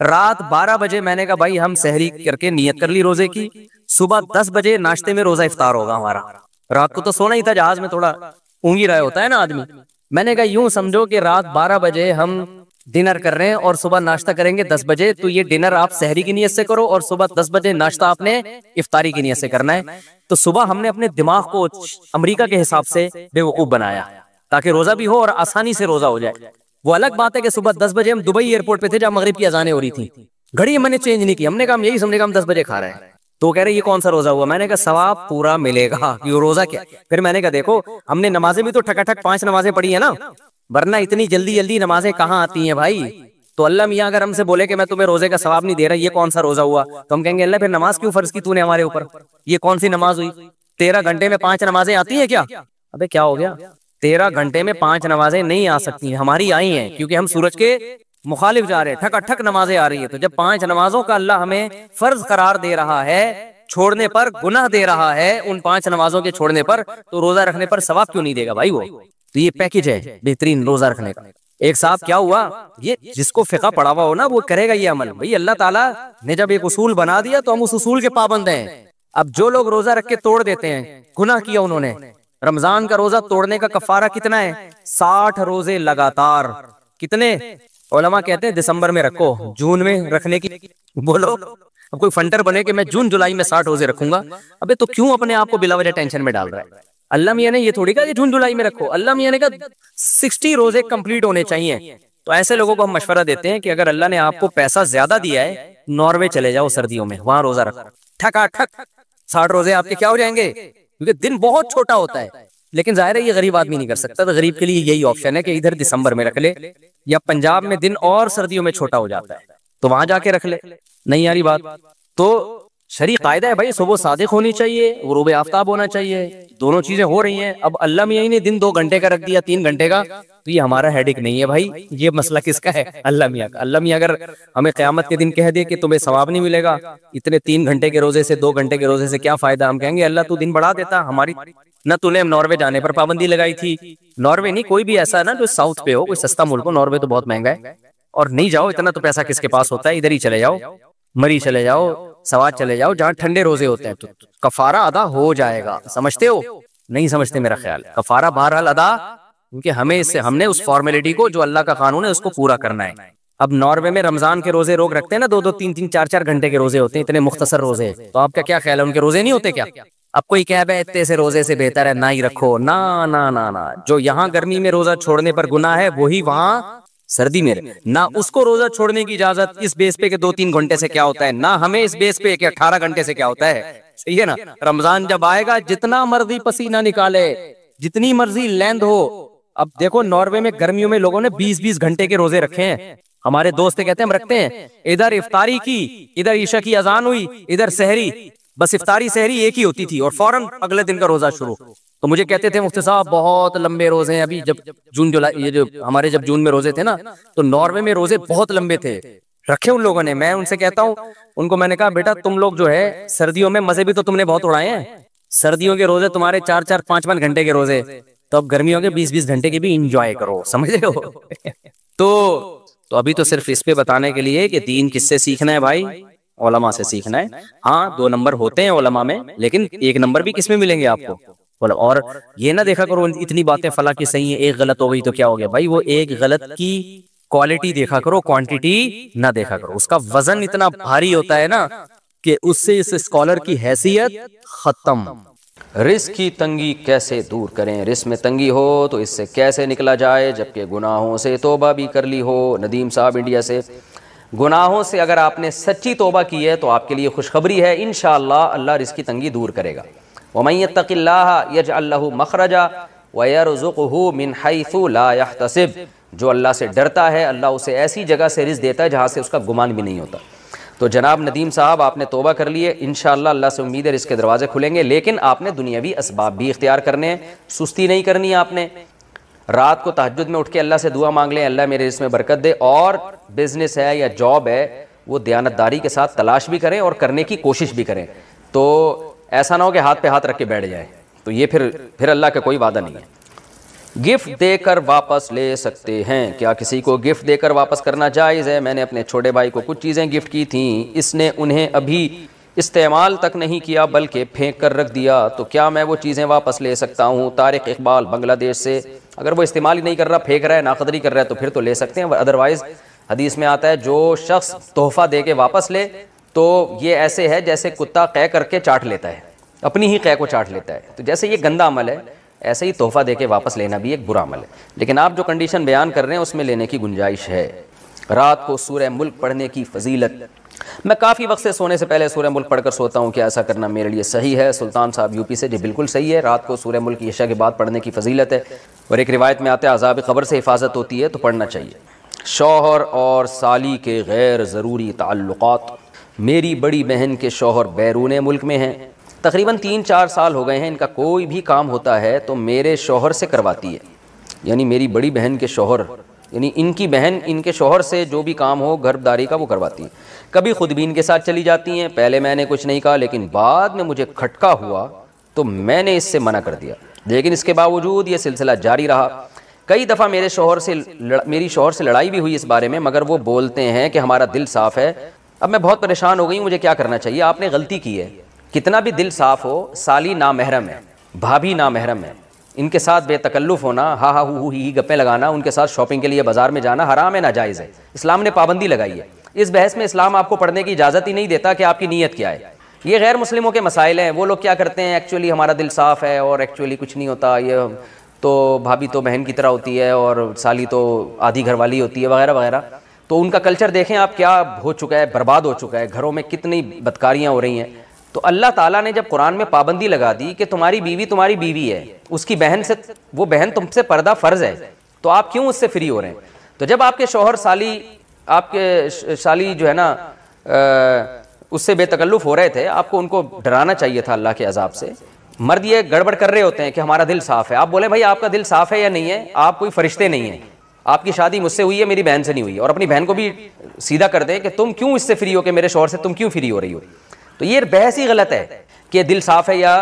रात 12 बजे मैंने कहा भाई हम सहरी करके नियत कर ली रोजे की, सुबह 10 बजे नाश्ते में रोजा इफ्तार होगा हमारा। रात को तो सोना ही था, जहाज में थोड़ा ऊँग ही रहा होता है ना आदमी। मैंने कहा यूं समझो कि रात 12 बजे हम डिनर कर रहे हैं और सुबह नाश्ता करेंगे 10 बजे, तो ये डिनर आप सहरी की नियत से करो और सुबह 10 बजे नाश्ता आपने इफ्तारी की नियत से करना है। तो सुबह हमने अपने दिमाग को अमेरिका के हिसाब से बेवकूफ बनाया ताकि रोजा भी हो और आसानी से रोजा हो जाए। वो अलग बात है कि सुबह 10 बजे हम दुबई एयरपोर्ट पे थे जहाँ मगरिब की अजानें हो रही थी, घड़ी मैंने चेंज नहीं की, हमने कहा हम यही समझे हम 10 बजे खा रहे हैं। तो कह रहे ये कौन सा रोजा हुआ। मैंने कहा सवाब पूरा मिलेगा, ये रोजा क्या। फिर मैंने कहा देखो हमने नमाजें भी तो ठकाठक 5 नमाजें पढ़ी है ना, वरना इतनी जल्दी जल्दी नमाजें कहाँ आती हैं भाई। तो अल्लाह मियाँ अगर हमसे बोले कि मैं तुम्हें रोजे का सवाब नहीं दे रहा, ये कौन सा रोजा हुआ, तो हम कहेंगे अल्लाह फिर नमाज क्यों फर्ज की तूने हमारे ऊपर, ये कौन सी नमाज हुई। 13 घंटे में 5 नमाजें आती है क्या। अबे क्या हो गया, 13 घंटे में 5 नमाजें नहीं आ सकती हैं, हमारी आई हैं क्योंकि हम सूरज के मुखालिफ जा रहे हैं, ठक ठक नमाजें आ रही है। तो जब 5 नमाजों का अल्लाह हमें फर्ज करार दे रहा है, छोड़ने पर गुनाह दे रहा है, उन 5 नमाजों के छोड़ने पर, तो रोजा रखने पर सवाब क्यों नहीं देगा भाई वो। तो ये पैकेज है बेहतरीन रोजा रखने का। एक साहब क्या हुआ, ये जिसको फिका पड़ा हुआ हो ना वो करेगा ये अमल। भाई अल्लाह ताला ने जब एक उसूल बना दिया तो हम उस उसूल के पाबंद हैं। अब जो लोग रोजा रख के तोड़ देते हैं, गुनाह किया उन्होंने। रमजान का रोजा तोड़ने का कफारा कितना है, 60 रोजे लगातार। कितने उलमा कहते हैं दिसंबर में रखो, जून में रखने की बोलो। अब कोई फंटर बने कि मैं जून जुलाई में 60 रोजे रखूंगा, अबे तो क्यों अपने आप को बिला वजह टेंशन में डाल रहा है। अल्लाह मियां ने ये थोड़ी कहा कि जून जुलाई में रखो, अल्लाह मियां ने कहा 60 रोजे कंप्लीट होने चाहिए। तो ऐसे लोगों को हम मशवरा देते हैं कि अगर अल्लाह ने आपको पैसा ज्यादा दिया है, नॉर्वे चले जाओ सर्दियों में, वहां रोजा रखो, ठका ठक 60 रोजे आपके क्या हो जाएंगे, क्योंकि दिन बहुत छोटा होता है। लेकिन जाहिर है ये गरीब आदमी नहीं कर सकता, तो गरीब के लिए यही ऑप्शन है कि इधर दिसंबर में रख ले, या पंजाब में दिन और सर्दियों में छोटा हो जाता है तो वहां जाके रख ले। नहीं आ रही बात। तो शरी कायदा है भाई, सुबह सादिक होनी चाहिए, गुरूब आफ्ताब होना चाहिए, दोनों चीजें हो रही हैं। अब अल्लाह मियां ने दिन 2 घंटे का रख दिया, 3 घंटे का, तो ये हमारा हेडेक नहीं है भाई, ये मसला किसका है, अल्लाह मियां का। अल्लाह मियां अगर हमें क़यामत के दिन कह दे कि तुम्हें सवाब नहीं मिलेगा, इतने 3 घंटे के रोजे से 2 घंटे के रोजे से क्या फायदा, हम कहेंगे अल्लाह तू दिन बढ़ा देता हमारी, न तूने नॉर्वे जाने पर पाबंदी लगाई थी। नॉर्वे नहीं, कोई भी ऐसा ना जो साउथ पे हो, कोई सस्ता मुल्क हो, नॉर्वे तो बहुत महंगा है, और नहीं जाओ, इतना तो पैसा किसके पास होता है, इधर ही चले जाओ, मरी चले जाओ, सवाद चले जाओ, जहाँ ठंडे रोजे होते हैं, तो कफारा अदा हो जाएगा। समझते हो, नहीं समझते मेरा ख्याल, कफारा बहरहाल अदा, क्योंकि हमें इससे हमने उस फॉर्मेलिटी को जो अल्लाह का कानून है उसको पूरा करना है। अब नॉर्वे में रमजान के रोजे लोग रखते हैं ना, 2-2, 3-3, 4-4 घंटे के रोजे होते हैं, इतने मुख्तसर रोजे, तो आपका क्या ख्याल है, उनके रोजे नहीं होते क्या। अब कोई कह बे इतने से रोजे से बेहतर है ना ही रखो, ना ना ना ना, जो यहाँ गर्मी में रोजा छोड़ने पर गुनाह है वही वहां सर्दी में ना, उसको रोजा छोड़ने की इजाजत इस बेस पे के 2-3 घंटे से क्या होता है, ना हमें इस बेस पे कि 18 घंटे से क्या होता है। सही है ना। रमजान जब आएगा जितना मर्जी पसीना निकाले, जितनी मर्जी लेंथ हो। अब देखो नॉर्वे में गर्मियों में लोगों ने 20-20 घंटे के रोजे रखे हैं। हमारे दोस्त कहते हैं हम रखते हैं, इधर इफ्तारी की, इधर ईशा की अजान हुई, इधर सहरी, बस इफ्तारी सहरी एक ही होती थी और फौरन अगले दिन का रोजा शुरू। तो मुझे कहते थे मुफ्ती साहब बहुत लंबे रोजे हैं। अभी जब जून जुलाई, ये जो हमारे जब जून में रोजे थे ना, तो नॉर्वे में रोजे बहुत लंबे थे, रखे उन लोगों ने। मैं उनसे कहता हूँ, उनको मैंने कहा बेटा तुम लोग जो है सर्दियों में मजे भी तो तुमने बहुत उड़ाए हैं, सर्दियों के रोजे तुम्हारे 4-4, 5-5 घंटे के रोजे, तो अब गर्मियों के 20-20 घंटे की भी इंजॉय करो, समझ रहे हो। तो अभी तो सिर्फ इस पे बताने के लिए कि दीन किससे सीखना है भाई, उलमा से सीखना है। हाँ 2 नंबर होते हैं उलमा में, लेकिन 1 नंबर भी किसमें मिलेंगे आपको, बोला। और ये ना देखा करो इतनी बातें फला की सही है, एक गलत हो गई तो क्या हो गया भाई, वो एक गलत की क्वालिटी देखा करो, क्वांटिटी ना देखा करो। उसका वजन इतना भारी होता है ना कि उससे इस स्कॉलर की हैसियत खत्म। रिस्क की तंगी कैसे दूर करें, रिस्क में तंगी हो तो इससे कैसे निकला जाए, जबकि गुनाहों से तौबा भी कर ली हो। नदीम साहब इंडिया से, गुनाहों से अगर आपने सच्ची तौबा की है तो आपके लिए खुशखबरी है, इंशाअल्लाह अल्लाह रिस्क की तंगी दूर करेगा। वमन यत्तक़िल्लाह यजअल लहू मखरजा व यरज़ुक़हू मिन हैसु ला यहतसिब, जो अल्लाह से डरता है अल्लाह उसे ऐसी जगह से रिस्क देता है जहाँ से उसका गुमान भी नहीं होता। तो जनाब नदीम साहब आपने तौबा कर लिए, इंशाअल्लाह अल्लाह से उम्मीद है रिस्क के दरवाजे खुलेंगे, लेकिन आपने दुनियावी असबाब भी इख्तियार करने हैं, सुस्ती नहीं करनी है आपने। रात को तहज्जुद में उठ के अल्लाह से दुआ मांग लें, अल्लाह मेरे रिस्क में बरकत दे। और बिजनेस है या जॉब है वो दयानतदारी के साथ तलाश भी करें और करने की कोशिश भी करें। तो ऐसा ना हो कि हाथ पे हाथ रख के बैठ जाए, तो ये फिर अल्लाह का कोई वादा नहीं है। गिफ्ट देकर वापस ले सकते हैं, क्या किसी को गिफ्ट देकर वापस करना जायज़ है? मैंने अपने छोटे भाई को कुछ चीज़ें गिफ्ट की थी, इसने उन्हें अभी इस्तेमाल तक नहीं किया बल्कि फेंक कर रख दिया, तो क्या मैं वो चीज़ें वापस ले सकता हूँ? तारिक इकबाल बांग्लादेश से, अगर वो इस्तेमाल ही नहीं कर रहा, फेंक रहा है, नाकदरी कर रहा है तो फिर तो ले सकते हैं, अदरवाइज़ हदीस में आता है जो शख्स तोहफ़ा दे के वापस ले तो ये ऐसे है जैसे कुत्ता कै करके चाट लेता है, अपनी ही कै को चाट लेता है। तो जैसे ये गंदा अमल है, ऐसे ही तोहफ़ा देके वापस लेना भी एक बुरा अमल है। लेकिन आप जो कंडीशन बयान कर रहे हैं उसमें लेने की गुंजाइश है। रात को सूरह मुल्क पढ़ने की फजीलत, मैं काफ़ी वक्त से सोने से पहले सूरह मुल्क पढ़कर सोता हूँ, क्या ऐसा करना मेरे लिए सही है? सुल्तान साहब यूपी से, जी बिल्कुल सही है, रात को सूरह मुल्क ईशा के बाद पढ़ने की फजीलत है। और एक रिवायत में आता है अज़ाब क़ब्र से हिफाजत होती है, तो पढ़ना चाहिए। शौहर और साली के गैर ज़रूरी ताल्लुक़ात, मेरी बड़ी बहन के शौहर बैरून मुल्क में हैं, तकरीबन 3-4 साल हो गए हैं, इनका कोई भी काम होता है तो मेरे शौहर से करवाती है, यानी मेरी बड़ी बहन के शौहर, यानी इनकी बहन इनके शौहर से जो भी काम हो घरदारी का वो करवाती है। कभी खुद भी इनके साथ चली जाती हैं, पहले मैंने कुछ नहीं कहा लेकिन बाद में मुझे खटका हुआ तो मैंने इससे मना कर दिया, लेकिन इसके बावजूद ये सिलसिला जारी रहा। कई दफ़ा मेरी शौहर से लड़ाई भी हुई इस बारे में, मगर वो बोलते हैं कि हमारा दिल साफ़ है। अब मैं बहुत परेशान हो गई हूँ, मुझे क्या करना चाहिए? आपने गलती की है, कितना भी दिल साफ़ हो, साली नामहरम है, भाभी नामहरम है, इनके साथ बेतकल्लुफ़ होना, हा हा हू ही गप्पे लगाना, उनके साथ शॉपिंग के लिए बाजार में जाना हराम है, नाजायज़ है, इस्लाम ने पाबंदी लगाई है। इस बहस में इस्लाम आपको पढ़ने की इजाज़त ही नहीं देता कि आपकी नीयत क्या है। ये गैर मुस्लिमों के मसाइल हैं, वो लोग क्या करते हैं, एक्चुअली हमारा दिल साफ़ है और एक्चुअली कुछ नहीं होता, ये तो भाभी तो बहन की तरह होती है और साली तो आधी घरवाली होती है, वगैरह वगैरह। तो उनका कल्चर देखें आप क्या हो चुका है, बर्बाद हो चुका है, घरों में कितनी बदकारियाँ हो रही हैं। तो अल्लाह ताला ने जब कुरान में पाबंदी लगा दी कि तुम्हारी बीवी है, उसकी बहन से, वो बहन तुमसे पर्दा फ़र्ज़ है, तो आप क्यों उससे फ्री हो रहे हैं? तो जब आपके शौहर आपके साली जो है ना उससे बेतकल्लुफ़ हो रहे थे, आपको उनको डराना चाहिए था अल्लाह के अजाब से। मर्द ये गड़बड़ कर रहे होते हैं कि हमारा दिल साफ़ है, आप बोले भाई आपका दिल साफ़ है या नहीं है, आप कोई फरिश्ते नहीं हैं, आपकी शादी मुझसे हुई है, मेरी बहन से नहीं हुई, और अपनी बहन को भी सीधा कर दें कि तुम क्यों इससे फ्री हो, कि मेरे शौहर से तुम क्यों फ्री हो रही हो। तो ये बहस ही गलत है कि दिल साफ़ है या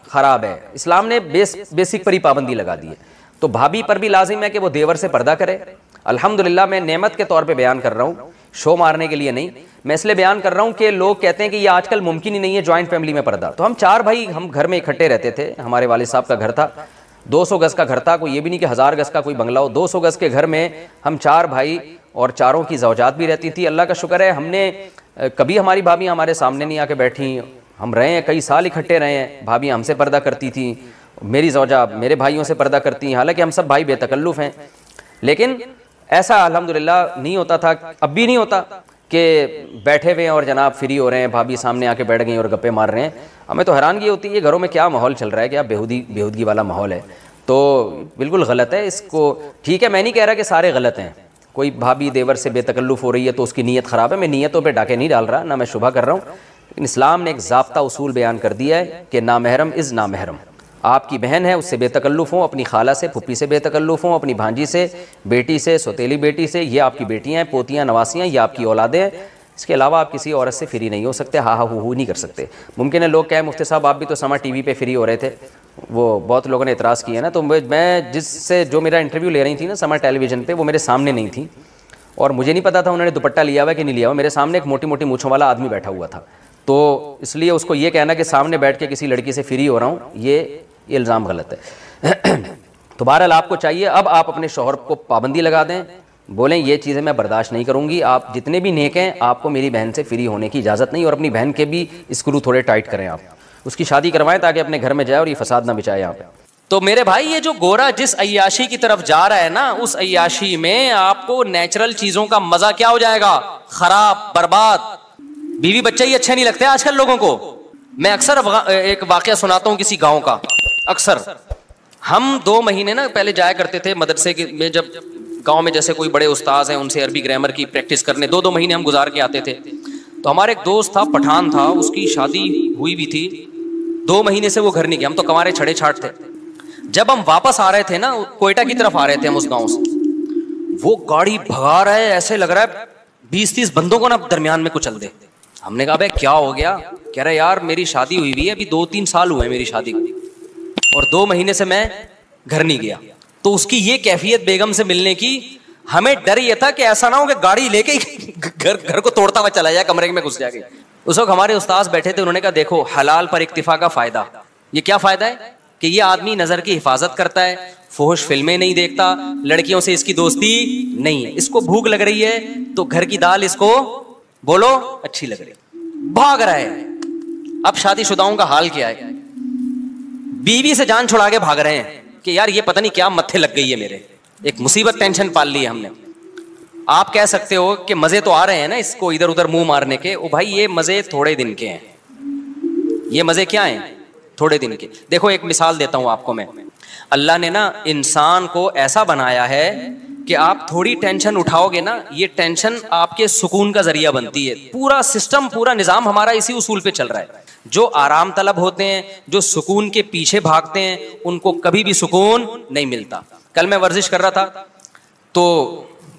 ख़राब है, इस्लाम ने बेसिक पर ही पाबंदी लगा दी है। तो भाभी पर भी लाजिम है कि वो देवर से पर्दा करे। अल्हम्दुलिल्लाह मैं नेमत के तौर पे बयान कर रहा हूँ, शो मारने के लिए नहीं, मैं इसलिए बयान कर रहा हूँ कि लोग कहते हैं कि ये आजकल मुमकिन ही नहीं है जॉइंट फैमिली में पर्दा। तो हम 4 भाई हम घर में इकट्ठे रहते थे, हमारे वालिद साहब का घर था, 200 गज़ का घर था, कोई ये भी नहीं कि 1000 गज़ का कोई बंगला हो। 200 गज़ के घर में हम 4 भाई और चारों की ज़ौजात भी रहती थी। अल्लाह का शुक्र है हमने कभी हमारी भाभी हमारे सामने नहीं आके बैठी, हम रहे हैं, कई साल इकट्ठे रहे हैं, भाभी हमसे पर्दा करती थी, मेरी ज़ौजा मेरे भाइयों से पर्दा करती हैं, हालांकि हम सब भाई बेतकल्लुफ़ हैं। लेकिन ऐसा अल्हम्दुलिल्लाह नहीं होता था, अब भी नहीं होता कि बैठे हुए हैं और जनाब फ्री हो रहे हैं, भाभी सामने आके बैठ गई और गप्पे मार रहे हैं। हमें तो हैरानगी होती है ये घरों में क्या माहौल चल रहा है, क्या बेहूदगी वाला माहौल है। तो बिल्कुल गलत है, इसको ठीक है, मैं नहीं कह रहा कि सारे गलत हैं, कोई भाभी देवर से बेतकल्लुफ़ हो रही है तो उसकी नीयत ख़राब है, मैं नीयतों पे डाके नहीं डाल रहा, ना मैं शुबा कर रहा हूँ, लेकिन इस्लाम ने एक ज़ाब्ता उसूल बयान कर दिया है कि नामहरम इज़ नामहरम। आपकी बहन है उससे बेतकल्लुफ़ हों, अपनी खाला से फुप्पी से बेतकल्लुफ़ हों, अपनी भांजी से, बेटी से, सौतेली बेटी से, ये आपकी बेटियाँ हैं, पोतियाँ, नवासियाँ, ये आपकी औलादें हैं। इसके अलावा आप किसी औरत से फ्री नहीं हो सकते, हा हा हू नहीं कर सकते। मुमकिन है लोग कहें मुफ्ती साहब आप भी तो समा टीवी पे फ्री हो रहे थे, वो बहुत लोगों ने इतराज़ किया ना, तो मैं जिससे जो मेरा इंटरव्यू ले रही थी ना समर टेलीविज़न पे, वो मेरे सामने नहीं थी और मुझे नहीं पता था उन्होंने दुपट्टा लिया हुआ कि नहीं लिया हुआ। मेरे सामने एक मोटी मोटी मूँछों वाला आदमी बैठा हुआ था, तो इसलिए उसको ये कहना कि सामने बैठ के किसी लड़की से फ्री हो रहा हूँ, ये इल्ज़ाम गलत है। तो बहरहाल आपको चाहिए अब आप अपने शौहर को पाबंदी लगा दें, बोलें ये चीज़ें मैं बर्दाश्त नहीं करूँगी, आप जितने भी नेक हैं आपको मेरी बहन से फ्री होने की इजाज़त नहीं, और अपनी बहन के भी स्क्रू थोड़े टाइट करें, आप उसकी शादी करवाएं ताकि अपने घर में जाए और ये फसाद ना बिचाए यहाँ पे। तो मेरे भाई ये जो गोरा जिस अय्याशी की तरफ जा रहा है ना, उस अय्याशी में आपको नेचुरल चीज़ों का मज़ा क्या हो जाएगा, ख़राब, बर्बाद। बीवी बच्चे ही अच्छे नहीं लगते आजकल लोगों को। मैं अक्सर एक वाक़या सुनाता हूँ किसी गाँव का। अक्सर हम 2 महीने ना पहले जाया करते थे मदरसे में, जब गांव में जैसे कोई बड़े उस्ताद हैं उनसे अरबी ग्रामर की प्रैक्टिस करने 2-2 महीने हम गुजार के आते थे। तो हमारे एक दोस्त था, पठान था, उसकी शादी हुई भी थी, 2 महीने से वो घर नहीं गया। हम तो कमारे छड़े छाट थे। जब हम वापस आ रहे थे ना, कोयटा की तरफ आ रहे थे हम उस गाँव से, वो गाड़ी भगा रहा है, ऐसे लग रहा है 20-30 बंदों को ना दरमियान में कुचल दे। हमने कहा भाई क्या हो गया? कह रहा यार मेरी शादी हुई हुई है, अभी 2-3 साल हुए मेरी शादी को और 2 महीने से मैं घर नहीं गया। तो उसकी ये कैफियत बेगम से मिलने की, हमें डर ये था कि ऐसा ना हो कि गाड़ी लेके घर को तोड़ता हुआ चला जाए, कमरे में घुस जाएगी। उस वक्त हमारे उस्ताद बैठे थे, उन्होंने कहा देखो हलाल पर इक्तिफा का फायदा। ये क्या फायदा है कि ये आदमी नजर की हिफाजत करता है, फुहश फिल्में नहीं देखता, लड़कियों से इसकी दोस्ती नहीं है, इसको भूख लग रही है तो घर की दाल इसको बोलो अच्छी लग रही, भाग रहा है। अब शादीशुदाओं का हाल क्या है? बीवी से जान छुड़ा के भाग रहे हैं कि यार ये पता नहीं क्या मत्थे लग गई है मेरे, एक मुसीबत टेंशन पाल ली है हमने। आप कह सकते हो कि मजे तो आ रहे हैं ना इसको इधर उधर मुंह मारने के, ओ भाई ये मजे थोड़े दिन के हैं। ये मजे क्या हैं? थोड़े दिन के। देखो एक मिसाल देता हूं आपको मैं। अल्लाह ने ना इंसान को ऐसा बनाया है कि आप थोड़ी टेंशन उठाओगे ना, ये टेंशन आपके सुकून का जरिया बनती है। पूरा सिस्टम, पूरा निजाम हमारा इसी उसूल पे चल रहा है। जो आराम तलब होते हैं, जो सुकून के पीछे भागते हैं, उनको कभी भी सुकून नहीं मिलता। कल मैं वर्जिश कर रहा था, तो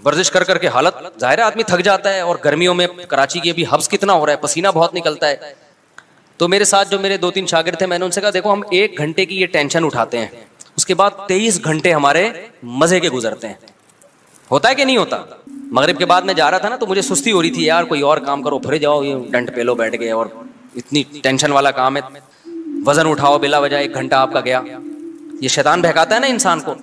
वर्जिश कर करके हालत जाहिर है आदमी थक जाता है, और गर्मियों में कराची की अभी हब्स कितना हो रहा है, पसीना बहुत निकलता है। तो मेरे साथ जो मेरे 2-3 शागिर्द थे, मैंने उनसे कहा देखो हम 1 घंटे की ये टेंशन उठाते हैं, उसके बाद 23 घंटे हमारे मजे के गुजरते हैं। होता है कि नहीं होता? मगरिब के बाद मैं जा रहा था ना, तो मुझे सुस्ती हो रही थी, यार कोई और काम करो, फिर जाओ ये डंट पे लो बैठ गए, और इतनी टेंशन वाला काम है, वजन उठाओ बिला वजह, 1 घंटा आपका गया। ये शैतान बहकाता है ना इंसान को।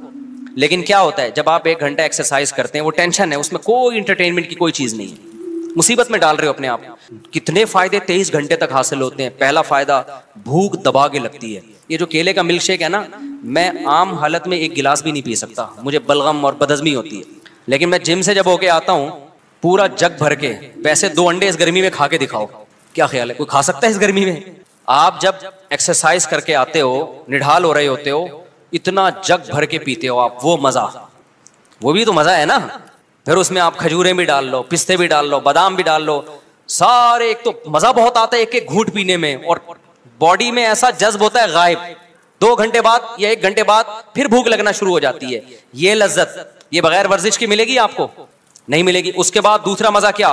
लेकिन क्या होता है जब आप 1 घंटा एक्सरसाइज करते हैं, वो टेंशन है, उसमें कोई इंटरटेनमेंट की कोई चीज नहीं है, मुसीबत में डाल रहे हो अपने आप। कितने फायदे 23 घंटे तक हासिल होते हैं। पहला फायदा, भूख दबा के लगती है। ये जो केले का मिल्क शेक है ना, मैं आम हालत में 1 गिलास भी नहीं पी सकता, मुझे बलगम और बदहज़मी होती है। लेकिन मैं जिम से जब होके आता हूँ, पूरा जग भर के, वैसे 2 अंडे इस गर्मी में खा के दिखाओ, क्या ख्याल है कोई खा सकता है इस गर्मी में? आप जब एक्सरसाइज करके आते हो, निढाल हो रहे होते हो, इतना जग भर के पीते हो आप, वो मजा, वो भी तो मजा है ना। फिर उसमें आप खजूरें भी डाल लो, पिस्ते भी डाल लो, बादाम भी डाल लो, सारे, एक तो मजा बहुत आता है एक एक घूंट पीने में, और बॉडी में ऐसा जज्ब होता है गायब। 2 घंटे बाद या 1 घंटे बाद फिर भूख लगना शुरू हो जाती है। ये लज्जत ये बगैर वर्जिश की मिलेगी आपको? नहीं मिलेगी। उसके बाद दूसरा मजा क्या?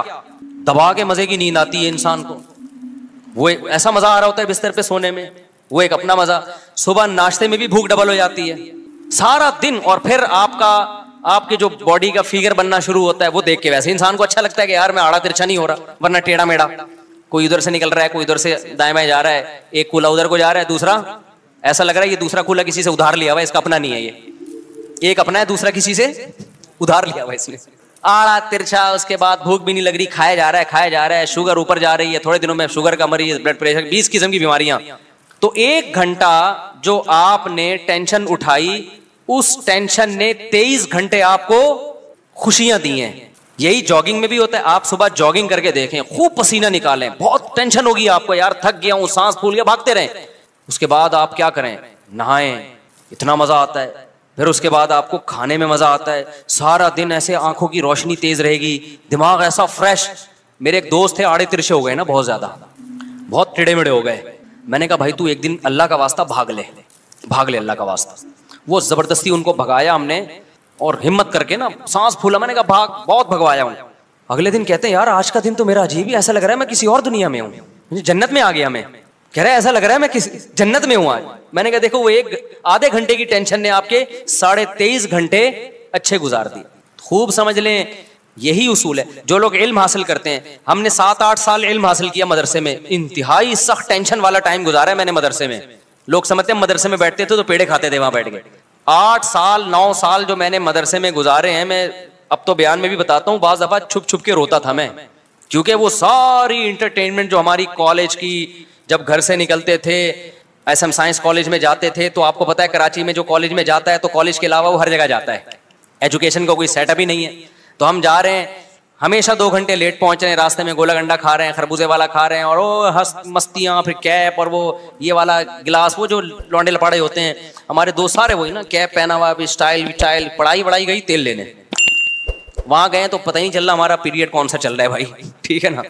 दबा के मजे की नींद आती है इंसान को, वो ऐसा मजा आ रहा होता है बिस्तर पे सोने में, वो एक अपना मजा। सुबह नाश्ते में भी भूख डबल हो जाती है सारा दिन, और फिर आपके जो बॉडी का फिगर बनना शुरू होता है, वो देख के वैसे इंसान को अच्छा लगता है कि यार मैं आड़ा तिरछा नहीं हो रहा, वरना टेढ़ा मेढ़ा, कोई उधर से निकल रहा है, कोई उधर से दाएं बाएं जा रहा है, एक कूला उधर को जा रहा है, दूसरा ऐसा लग रहा है ये दूसरा कूला किसी से उधार लिया हुआ है, इसका अपना नहीं है, ये एक अपना है, दूसरा किसी से उधार लिया हुआ है इसने। आड़ा तिरछा, उसके बाद भूख भी नहीं लग रही, खाया जा रहा है, शुगर ऊपर जा रही है, थोड़े दिनों में शुगर का मरीज, ब्लड प्रेशर, 20 किस्म की बीमारियां। तो 1 घंटा जो आपने टेंशन उठाई, उस टेंशन ने 23 घंटे आपको खुशियां दी हैं। यही जॉगिंग में भी होता है। आप सुबह जॉगिंग करके देखें, खूब पसीना निकालें, बहुत टेंशन होगी आपको, यार थक गया हूं, सांस फूल गया, भागते रहें। उसके बाद आप क्या करें? नहाएं, इतना मजा आता है। फिर उसके बाद आपको खाने में मजा आता है, सारा दिन ऐसे आंखों की रोशनी तेज रहेगी, दिमाग ऐसा फ्रेश। मेरे एक दोस्त थे, आड़े तिरछे हो गए ना बहुत ज्यादा, बहुत टेढ़े मेढ़े हो गए। मैंने कहा भाई तू एक दिन अल्लाह का वास्ता भाग ले अल्लाह का वास्ता। वो जबरदस्ती उनको भगाया हमने, और हिम्मत करके ना सांस फूला, मैंने कहा भाग, बहुत भगवाया उनको। अगले दिन कहते हैं यार आज का दिन तो मेरा अजीब ही, ऐसा लग रहा है मैं किसी और दुनिया में हूँ, जन्नत में आ गया मैं। कह रहा है ऐसा लग रहा है मैं किस जन्नत में हूं आज। मैंने कहा देखो वो एक आधे घंटे की टेंशन ने आपके 23.5 घंटे अच्छे गुजार दिए। खूब समझ लें, यही उसूल है। जो लोग इल्म हासिल करते हैं, हमने 7-8 साल इल्म हासिल किया मदरसे में, इंतहाई सख्त टेंशन वाला टाइम गुजारा है मैंने मदरसे में। लोग समझते हैं मदरसे में बैठते थे तो पेड़े खाते थे वहां बैठ के। 8 साल 9 साल जो मैंने मदरसे में गुजारे हैं, मैं अब तो बयान में भी बताता हूँ, बाज दफा छुप छुप के रोता था मैं, क्योंकि वो सारी इंटरटेनमेंट जो हमारी कॉलेज की, जब घर से निकलते थे एसएम साइंस कॉलेज में जाते थे, तो आपको पता है कराची में जो कॉलेज में जाता है तो कॉलेज के अलावा वो हर जगह जाता है, एजुकेशन का कोई सेटअप ही नहीं है। तो हम जा रहे हैं, हमेशा 2 घंटे लेट पहुंच रहे हैं, रास्ते में गोला गंडा खा रहे हैं, खरबूजे वाला खा रहे हैं, और वो मस्तियां, फिर कैप और वो ये वाला गिलास, वो जो लौंडे लपाड़े होते हैं हमारे दोस्त सारे वही ना, कैप पहना हुआ, स्टाइल स्टाइल, पढ़ाई गई तेल लेने। वहां गए तो पता ही नहीं चल रहा हमारा पीरियड कौन सा चल रहा है भाई, ठीक है ना।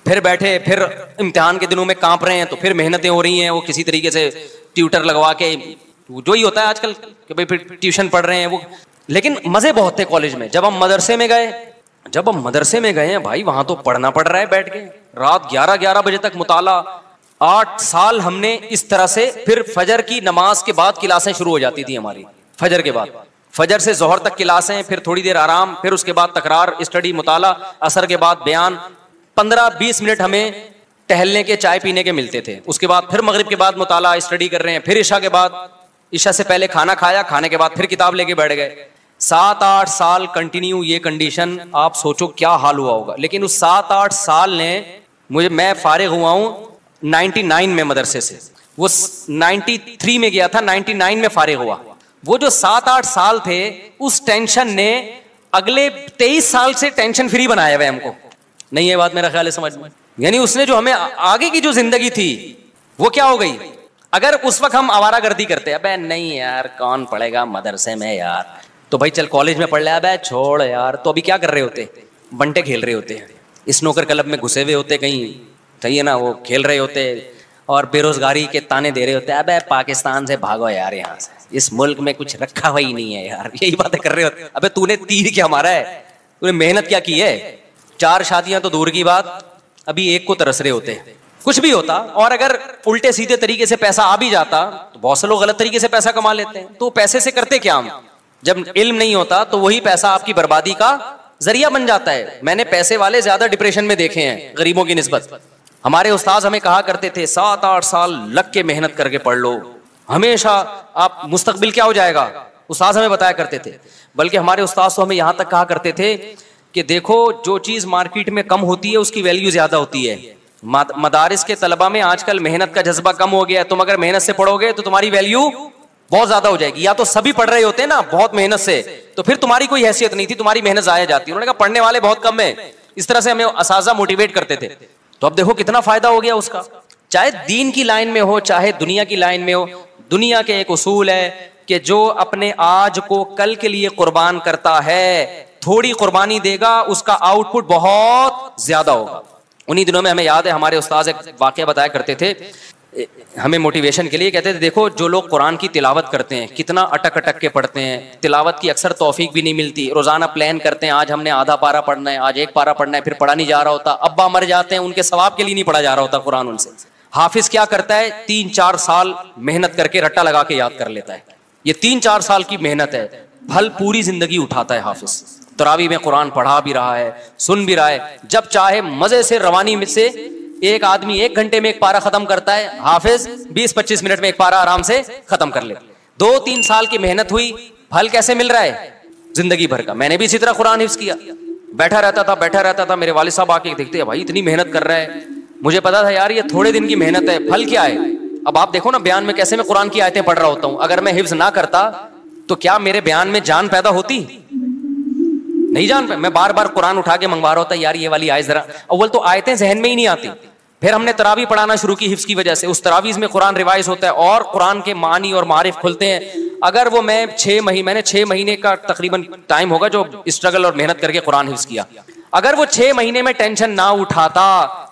फिर बैठे, फिर इम्तिहान के दिनों में कांप रहे हैं, तो फिर मेहनतें हो रही हैं, वो किसी तरीके से ट्यूटर लगवा के, जो ही होता है आजकल कि भाई फिर ट्यूशन पढ़ रहे हैं वो। लेकिन मजे बहुत थे कॉलेज में। जब हम मदरसे में गए हैं भाई, वहां तो पढ़ना पड़ रहा है बैठ के, रात 11-11 बजे तक मुताला। 8 साल हमने इस तरह से, फिर फजर की नमाज के बाद क्लासें शुरू हो जाती थी हमारी, फजर के बाद, फजर से जोहर तक क्लासें, फिर थोड़ी देर आराम, फिर उसके बाद तकरार, स्टडी, मुताला, असर के बाद बयान, 15-20 मिनट हमें टहलने के, चाय पीने के मिलते थे। उसके बाद फिर मगरिब के बाद मुताला, स्टडी कर रहे हैं, फिर इशा के बाद, इशा से पहले खाना खाया, खाने के बाद फिर किताब लेके बैठ गए। 7-8 साल कंटिन्यू ये कंडीशन, आप सोचो क्या हाल हुआ होगा। लेकिन उस 7-8 साल ने मैं फारिग हुआ हूं 99 में मदरसे से, वो 93 में गया था, 99 में फारिग हुआ। वो जो 7-8 साल थे, उस टेंशन ने अगले 23 साल से टेंशन फ्री बनाया हुआ हमको। नहीं, ये बात मेरा ख्याल है समझ में, यानी उसने जो हमें आगे की जो जिंदगी थी वो क्या हो गई। अगर उस वक्त हम आवारागर्दी करते, अबे नहीं यार कौन पढ़ेगा मदरसे में यार, तो भाई चल कॉलेज में पढ़ ले, अबे छोड़ यार, तो अभी क्या कर रहे होते, बंटे खेल रहे होते हैं, स्नूकर क्लब में घुसे हुए होते कहीं, सही है ना, वो खेल रहे होते और बेरोजगारी के ताने दे रहे होते, अबे पाकिस्तान से भागो यार, यहाँ से, इस मुल्क में कुछ रखा हुआ ही नहीं है यार, यही बातें कर रहे होते। अबे तूने तीर क्या मारा है, तूने मेहनत क्या की है। 4 शादियां तो दूर की बात, अभी एक को तरस रहे होते। कुछ भी होता, और अगर उल्टे सीधे तरीके से पैसा आ भी जाता, तो बहुत से लोग गलत तरीके से पैसा कमा लेते हैं। तो पैसे से करते क्या हम, जब इल्म नहीं होता तो वही पैसा आपकी बर्बादी का जरिया बन जाता है। मैंने पैसे वाले ज्यादा डिप्रेशन में देखे हैं गरीबों की निस्बत। हमारे उस्ताद हमें कहा करते थे 7-8 साल लग के मेहनत करके पढ़ लो, हमेशा आप मुस्तकबिल क्या हो जाएगा, उस्ताद हमें बताया करते थे। बल्कि हमारे उस्ताद तो हमें यहां तक कहा करते थे कि देखो जो चीज मार्केट में कम होती है उसकी वैल्यू ज्यादा होती है। मदारिस के तलबा में आजकल मेहनत का जज्बा कम हो गया है, तुम अगर मेहनत से पढ़ोगे तो तुम्हारी वैल्यू बहुत ज्यादा हो जाएगी। या तो सभी पढ़ रहे होते हैं ना बहुत मेहनत से, तो फिर तुम्हारी कोई हैसियत नहीं थी, तुम्हारी मेहनत जाया जाती। उन्होंने कहा पढ़ने वाले बहुत कम है, इस तरह से हमें असाजा मोटिवेट करते थे। तो अब देखो कितना फायदा हो गया उसका, चाहे दीन की लाइन में हो चाहे दुनिया की लाइन में हो। दुनिया के एक उसूल है कि जो अपने आज को कल के लिए कुर्बान करता है, थोड़ी कुर्बानी देगा, उसका आउटपुट बहुत ज्यादा होगा। उन्हीं दिनों में हमें याद है हमारे उस्ताद एक वाकया बताया करते थे हमें मोटिवेशन के लिए, कहते थे देखो जो लोग कुरान की तिलावत करते हैं कितना अटक अटक के पढ़ते हैं, तिलावत की अक्सर तौफीक भी नहीं मिलती, रोजाना प्लान करते हैं आज हमने आधा पारा पढ़ना है, आज 1 पारा पढ़ना है, फिर पढ़ा नहीं जा रहा होता, अब्बा मर जाते हैं उनके सवाब के लिए नहीं पढ़ा जा रहा होता कुरान उनसे। हाफिज क्या करता है 3-4 साल मेहनत करके रट्टा लगा के याद कर लेता है। ये 3-4 साल की मेहनत है, फल पूरी जिंदगी उठाता है हाफिज। तरावी में कुरान पढ़ा भी रहा है, सुन भी रहा है, जब चाहे मजे से रवानी में से एक आदमी 1 घंटे में 1 पारा खत्म करता है, हाफिज 20-25 मिनट में 1 पारा आराम से खत्म कर ले। 2-3 साल की मेहनत हुई, फल कैसे मिल रहा है जिंदगी भर का। मैंने भी इसी तरह कुरान हिफ्ज किया, बैठा रहता था, मेरे वालिद साहब आके देखते हैं भाई इतनी मेहनत कर रहा है, मुझे पता था यार ये थोड़े दिन की मेहनत है, फल क्या है। अब आप देखो ना बयान में कैसे मैं कुरान की आयतें पढ़ रहा होता हूं, अगर मैं हिफ्ज ना करता तो क्या मेरे बयान में जान पैदा होती, नहीं जान पे मैं बार बार कुरान उठा के मंगवा रहा होता यार ये वाली आयत जरा, अव्वल तो आयतें जहन में ही नहीं आती। फिर हमने तरावी पढ़ाना शुरू की हिफ्ज की वजह से, उस तरावीज में कुरान रिवाइज होता है और कुरान के मानी और मारिफ खुलते हैं। अगर वो मैंने 6 महीने का तकरीबन टाइम होगा जो स्ट्रगल और मेहनत करके कुरान हिफ्ज किया, अगर वो 6 महीने में टेंशन ना उठाता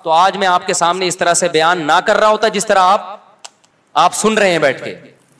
तो आज मैं आपके सामने इस तरह से बयान ना कर रहा होता जिस तरह आप सुन रहे हैं बैठ के।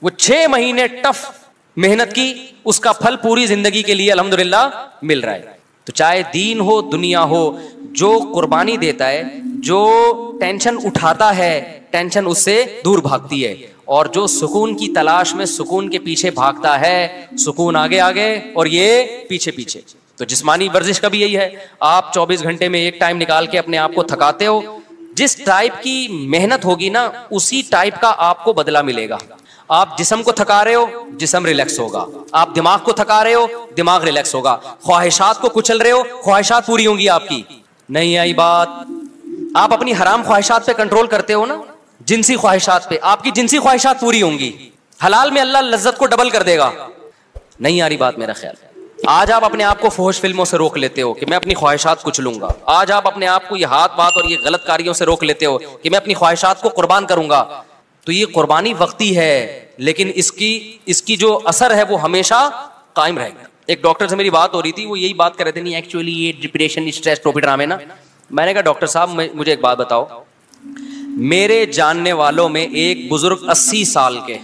वो 6 महीने टफ मेहनत की, उसका फल पूरी जिंदगी के लिए अल्हम्दुलिल्लाह मिल रहा है। तो चाहे दीन हो दुनिया हो, जो कुर्बानी देता है, जो टेंशन उठाता है टेंशन उससे दूर भागती है, और जो सुकून की तलाश में सुकून के पीछे भागता है सुकून आगे आगे और ये पीछे पीछे। तो जिस्मानी वर्जिश का भी यही है, आप 24 घंटे में एक टाइम निकाल के अपने आप को थकाते हो, जिस टाइप की मेहनत होगी ना उसी टाइप का आपको बदला मिलेगा। आप जिस्म को थका रहे हो जिस्म रिलैक्स होगा, आप दिमाग को थका रहे हो दिमाग रिलैक्स होगा, ख्वाहिशात को कुचल रहे हो ख्वाहिशात पूरी होंगी आपकी। नहीं आई बात? आप अपनी हराम ख्वाहिशात पे कंट्रोल करते हो ना, जिनसी ख्वाहिशात पे, आपकी जिनसी ख्वाहिशात पूरी होंगी, हलाल में अल्लाह लज्जत को डबल कर देगा। नहीं आ रही बात मेरा ख्याल। आज आप अपने आप को फौश फिल्मों से रोक लेते हो कि मैं अपनी ख्वाहिशात कुछ लूंगा, आज आप अपने आप को ये हाथ बात और ये गलत कार्यों से रोक लेते हो कि मैं अपनी ख्वाहिशात को कुर्बान करूंगा, तो ये कुर्बानी वक्ती है, लेकिन इसकी जो असर है वो हमेशा कायम रहेगा। एक डॉक्टर से मेरी बात हो रही थी, वो यही बात कर रहे थे, नहीं एक्चुअली ये डिप्रेशन स्ट्रेस ट्रोपिड्रामे ना। मैंने कहा डॉक्टर साहब मुझे एक बात बताओ, मेरे जानने वालों में एक बुजुर्ग 80 साल के,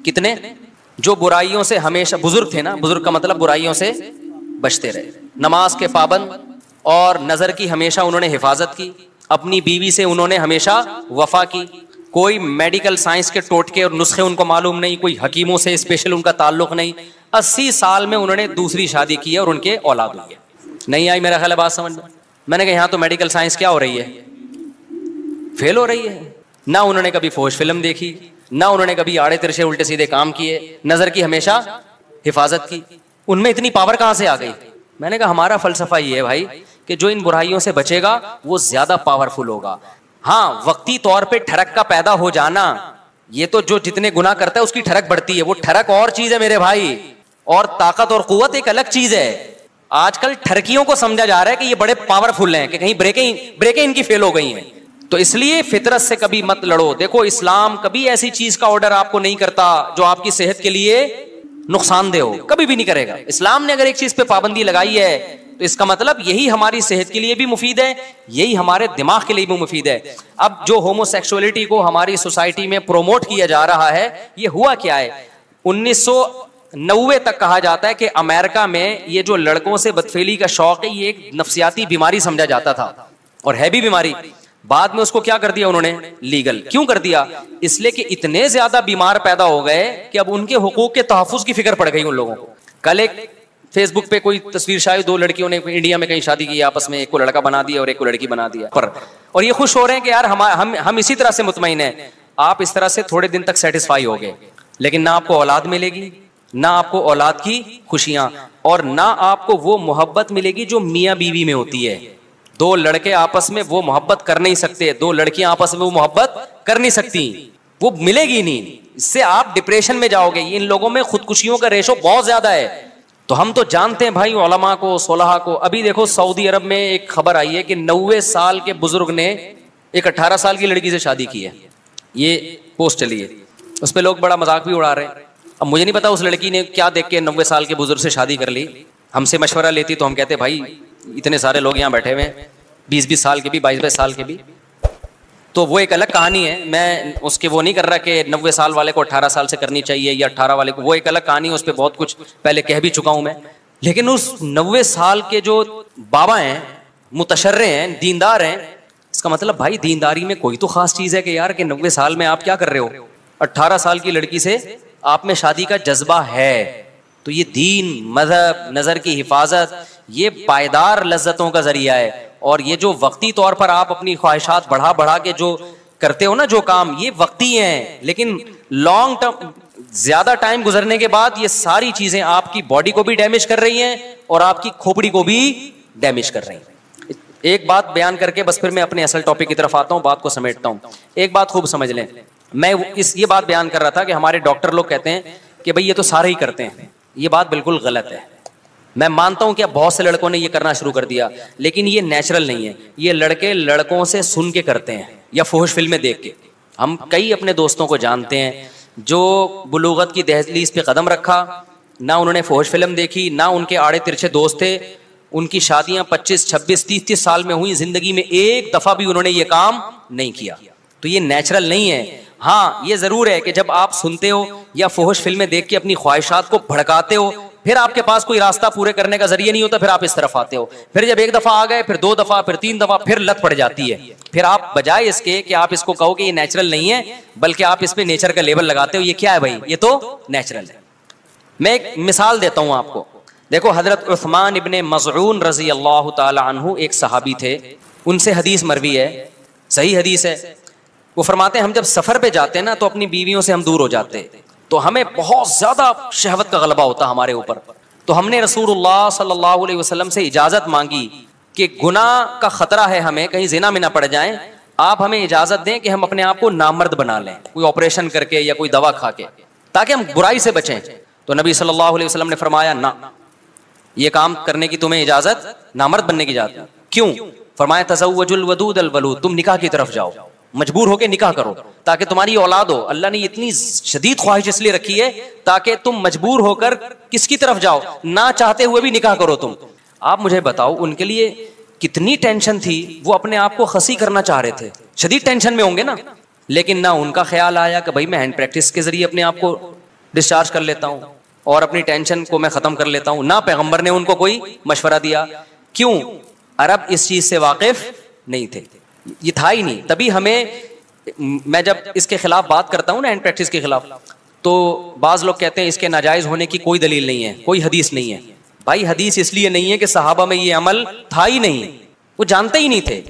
कितने, जो बुराइयों से हमेशा, बुजुर्ग थे ना, बुजुर्ग का मतलब बुराइयों से बचते रहे, नमाज के पाबंद और नजर की हमेशा उन्होंने हिफाजत की, अपनी बीवी से उन्होंने हमेशा वफा की, कोई मेडिकल साइंस के टोटके और नुस्खे उनको मालूम नहीं, कोई हकीमों से स्पेशल उनका ताल्लुक नहीं, 80 साल में उन्होंने दूसरी शादी की है और उनके औलाद हुई है। नहीं आई मेरा ख्याल है बात समझ में? मैंने कहा यहाँ तो मेडिकल साइंस क्या हो रही है, फेल हो रही है। ना उन्होंने कभी फौज फिल्म देखी, ना उन्होंने कभी आड़े तिरछे उल्टे सीधे काम किए, नजर की हमेशा हिफाजत की, उनमें इतनी पावर कहां से आ गई? मैंने कहा हमारा फलसफा ये है भाई कि जो इन बुराइयों से बचेगा वो ज्यादा पावरफुल होगा। हाँ, वक्ती तौर पे ठरक का पैदा हो जाना, ये तो जो जितने गुनाह करता है उसकी ठरक बढ़ती है, वो ठरक और चीज है मेरे भाई, और ताकत और कुव्वत एक अलग चीज है। आजकल ठरकियों को समझा जा रहा है कि ये बड़े पावरफुल हैं, कि कहीं ब्रेकें इनकी फेल हो गई हैं, तो इसलिए फितरत से कभी मत लड़ो। देखो इस्लाम कभी ऐसी चीज का ऑर्डर आपको नहीं करता जो आपकी सेहत के लिए नुकसानदेह हो, कभी भी नहीं करेगा। इस्लाम ने अगर एक चीज पे पाबंदी लगाई है तो इसका मतलब यही हमारी सेहत के लिए भी मुफीद है, यही हमारे दिमाग के लिए भी मुफीद है। अब जो होमोसेक्सुअलिटी को हमारी सोसाइटी में प्रोमोट किया जा रहा है, ये हुआ क्या है? 1990 तक कहा जाता है कि अमेरिका में ये जो लड़कों से बदफेली का शौक है, ये एक नफ्सियाती बीमारी समझा जाता था, और है भी बीमारी। बाद में उसको क्या कर दिया उन्होंने? लीगल। क्यों कर दिया? इसलिए कि इतने ज्यादा बीमार पैदा हो गए कि अब उनके हुकूक के तहफ्फुज की फिक्र पड़ गई उन लोगों को। कल एक फेसबुक पे कोई तस्वीर शायद, 2 लड़कियों ने इंडिया में कहीं शादी की आपस में, एक को लड़का बना दिया और एक को लड़की बना दिया, और ये खुश हो रहे हैं कि यार हम इसी तरह से मुतमईन हैं। आप इस तरह से थोड़े दिन तक सेटिस्फाई हो गए, लेकिन ना आपको औलाद मिलेगी, ना आपको औलाद की खुशियां, और ना आपको वो मोहब्बत मिलेगी जो मियाँ बीवी में होती है। 2 लड़के आपस में वो मोहब्बत कर नहीं सकते, 2 लड़कियां आपस में वो मोहब्बत कर नहीं सकती, वो मिलेगी नहीं। इससे आप डिप्रेशन में जाओगे। इन लोगों में खुदकुशियों का रेशो बहुत ज्यादा है। तो हम तो जानते हैं भाई उलमा को, सोलहा को। अभी देखो सऊदी अरब में एक खबर आई है कि 90 साल के बुजुर्ग ने एक 18 साल की लड़की से शादी की है। ये पोस्ट चली है, उस पर लोग बड़ा मजाक भी उड़ा रहे हैं। अब मुझे नहीं पता उस लड़की ने क्या देख के 90 साल के बुजुर्ग से शादी कर ली। हमसे मशवरा लेती तो हम कहते भाई इतने सारे लोग यहाँ बैठे हुए हैं, 20-20 साल के भी, 22-22 साल के भी, तो वो एक अलग कहानी है। मैं उसके वो नहीं कर रहा कि 90 साल वाले को 18 साल से करनी चाहिए या 18 वाले को, वो एक अलग कहानी है, उस पर बहुत कुछ पहले कह भी चुका हूं मैं। लेकिन उस 90 साल के जो बाबा हैं, मुतशर्रे हैं, दीनदार हैं, इसका मतलब भाई दीनदारी में कोई तो खास चीज है कि यार कि 90 साल में आप क्या कर रहे हो? 18 साल की लड़की से आप में शादी का जज्बा है, तो ये दीन, मजहब, नजर की हिफाजत, ये पायदार लज्जतों का जरिया है। और ये जो वक्ती तौर पर आप अपनी ख्वाहिशात बढ़ा बढ़ा के जो करते हो ना जो काम, ये वक्ती हैं, लेकिन लॉन्ग टर्म, ज्यादा टाइम गुजरने के बाद ये सारी चीजें आपकी बॉडी को भी डैमेज कर रही हैं और आपकी खोपड़ी को भी डैमेज कर रही हैं। एक बात बयान करके बस फिर मैं अपने असल टॉपिक की तरफ आता हूं, बात को समेटता हूं। एक बात खूब समझ लें, मैं ये बात बयान कर रहा था कि हमारे डॉक्टर लोग कहते हैं कि भाई ये तो सारे ही करते हैं। ये बात बिल्कुल गलत है। मैं मानता हूं कि अब बहुत से लड़कों ने ये करना शुरू कर दिया, लेकिन ये नेचुरल नहीं है। ये लड़के लड़कों से सुन के करते हैं या फौज फिल्में देख के। हम कई अपने दोस्तों को जानते हैं जो बुलूगत की दहलीज पे कदम रखा, ना उन्होंने फौज फिल्म देखी, ना उनके आड़े तिरछे दोस्त थे, उनकी शादियां 25, 26, 30 साल में हुई, जिंदगी में एक दफा भी उन्होंने ये काम नहीं किया। तो ये नेचुरल नहीं है। हाँ, ये जरूर है कि जब आप सुनते हो या फौज फिल्में देख के अपनी ख्वाहिशात को भड़काते हो फिर आपके पास कोई रास्ता पूरे करने का जरिए नहीं होता, फिर आप इस तरफ आते हो। फिर जब एक दफा आ गए, फिर 2 दफा, फिर 3 दफा, फिर लत पड़ जाती है। फिर आप बजाय इसके कि आप इसको कहो कि ये नेचुरल नहीं है, बल्कि आप इस पे नेचर का लेबल लगाते हो, ये क्या है भाई, ये तो नेचुरल है। मैं एक मिसाल देता हूं आपको। देखो, हजरत उस्मान इब्ने मज़ऊन रजी अल्लाह ताला अन्हु एक सहाबी थे, उनसे हदीस मरवी है, सही हदीस है। वो फरमाते हैं हम जब सफर पे जाते हैं ना तो अपनी बीवियों से हम दूर हो जाते हैं, तो हमें बहुत ज्यादा शहवत का गलबा होता हमारे ऊपर। तो हमने रसूलुल्लाह सल्लल्लाहु अलैहि वसल्लम से इजाजत मांगी कि गुनाह का खतरा है, हमें कहीं जिना में ना पड़ जाएं, आप हमें इजाजत दें कि हम अपने आप को नामर्द बना लें, कोई ऑपरेशन करके या कोई दवा खा के, ताकि हम बुराई से बचें। तो नबी सल्लल्लाहु अलैहि वसल्लम ने फरमाया, ना, ये काम करने की तुम्हें इजाजत, नामर्द बनने की इजाजत क्यों? फरमाया तज़व्वजुल वदूद अल वलूद, तुम निकाह की तरफ जाओ, मजबूर होकर निकाह करो ताकि तुम्हारी औलाद हो। अल्लाह ने इतनी शदीद ख्वाहिश इसलिए रखी है ताकि तुम मजबूर होकर किसकी तरफ जाओ, ना चाहते हुए भी निकाह करो तुम। आप मुझे बताओ, उनके लिए कितनी टेंशन थी, वो अपने आप को खसी करना चाह रहे थे, शदीद टेंशन में होंगे ना, लेकिन ना उनका ख्याल आया कि भाई मैं हैंड प्रैक्टिस के जरिए अपने आप को डिस्चार्ज कर लेता हूँ और अपनी टेंशन को मैं खत्म कर लेता हूँ। ना पैगंबर ने उनको कोई मशवरा दिया। क्यों? अरब इस चीज से वाकिफ नहीं थे, ये था ही नहीं। तभी हमें, मैं जब इसके खिलाफ बात करता हूँ ना, हैंड प्रैक्टिस के खिलाफ, तो बाज लोग कहते हैं इसके नाजायज होने की कोई दलील नहीं है, कोई हदीस नहीं है। भाई हदीस इसलिए नहीं है कि सहाबा में ये अमल था ही नहीं, वो जानते ही नहीं थे।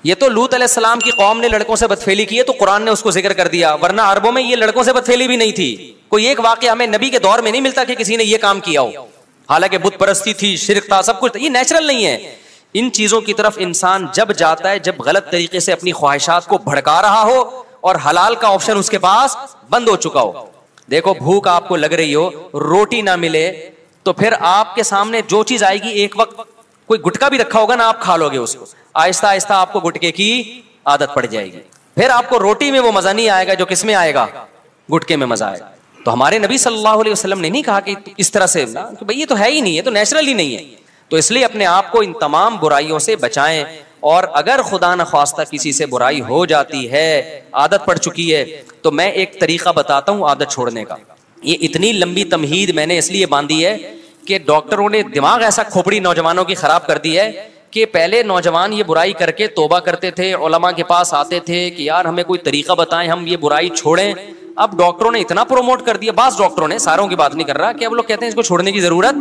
ये तो लूत अलैहिस्सलाम की कौम ने लड़कों से बदफेली की है तो कुरान ने उसको जिक्र कर दिया, वरना अरबों में ये लड़कों से बदफेली भी नहीं थी। कोई एक वाकया हमें नबी के दौर में नहीं मिलता कि किसी ने ये काम किया हो, हालांकि बुत परस्ती थी, शिरक था, सब कुछ। ये नेचुरल नहीं है। इन चीजों की तरफ इंसान जब जाता है, जब गलत तरीके से अपनी ख्वाहिशात को भड़का रहा हो और हलाल का ऑप्शन उसके पास बंद हो चुका हो। देखो, भूख आपको लग रही हो, रोटी ना मिले, तो फिर आपके सामने जो चीज आएगी, एक वक्त कोई गुटखा भी रखा होगा ना, आप खा लोगे उसको, आहिस्ता आहिस्ता आपको गुटके की आदत पड़ जाएगी। फिर आपको रोटी में वो मजा नहीं आएगा जो किसमें आएगा, गुटके में मजा आएगा। तो हमारे नबी सल्लल्लाहु अलैहि वसल्लम ने नहीं कहा कि इस तरह से ना, कि भाई ये तो है ही नहीं, ये तो नेचुरल ही नहीं है। तो इसलिए अपने आप को इन तमाम बुराइयों से बचाएं, और अगर खुदा न ख्वास्ता किसी से बुराई हो जाती है, आदत पड़ चुकी है, तो मैं एक तरीका बताता हूं आदत छोड़ने का। ये इतनी लंबी तमहीद मैंने इसलिए बांधी है कि डॉक्टरों ने दिमाग ऐसा खोपड़ी नौजवानों की खराब कर दी है कि पहले नौजवान ये बुराई करके तौबा करते थे, उलमा के पास आते थे कि यार हमें कोई तरीका बताएं, हम ये बुराई छोड़ें। अब डॉक्टरों ने इतना प्रोमोट कर दिया, बास डॉक्टरों ने, सारों की बात नहीं कर रहा, कि अब लोग कहते हैं इसको छोड़ने की जरूरत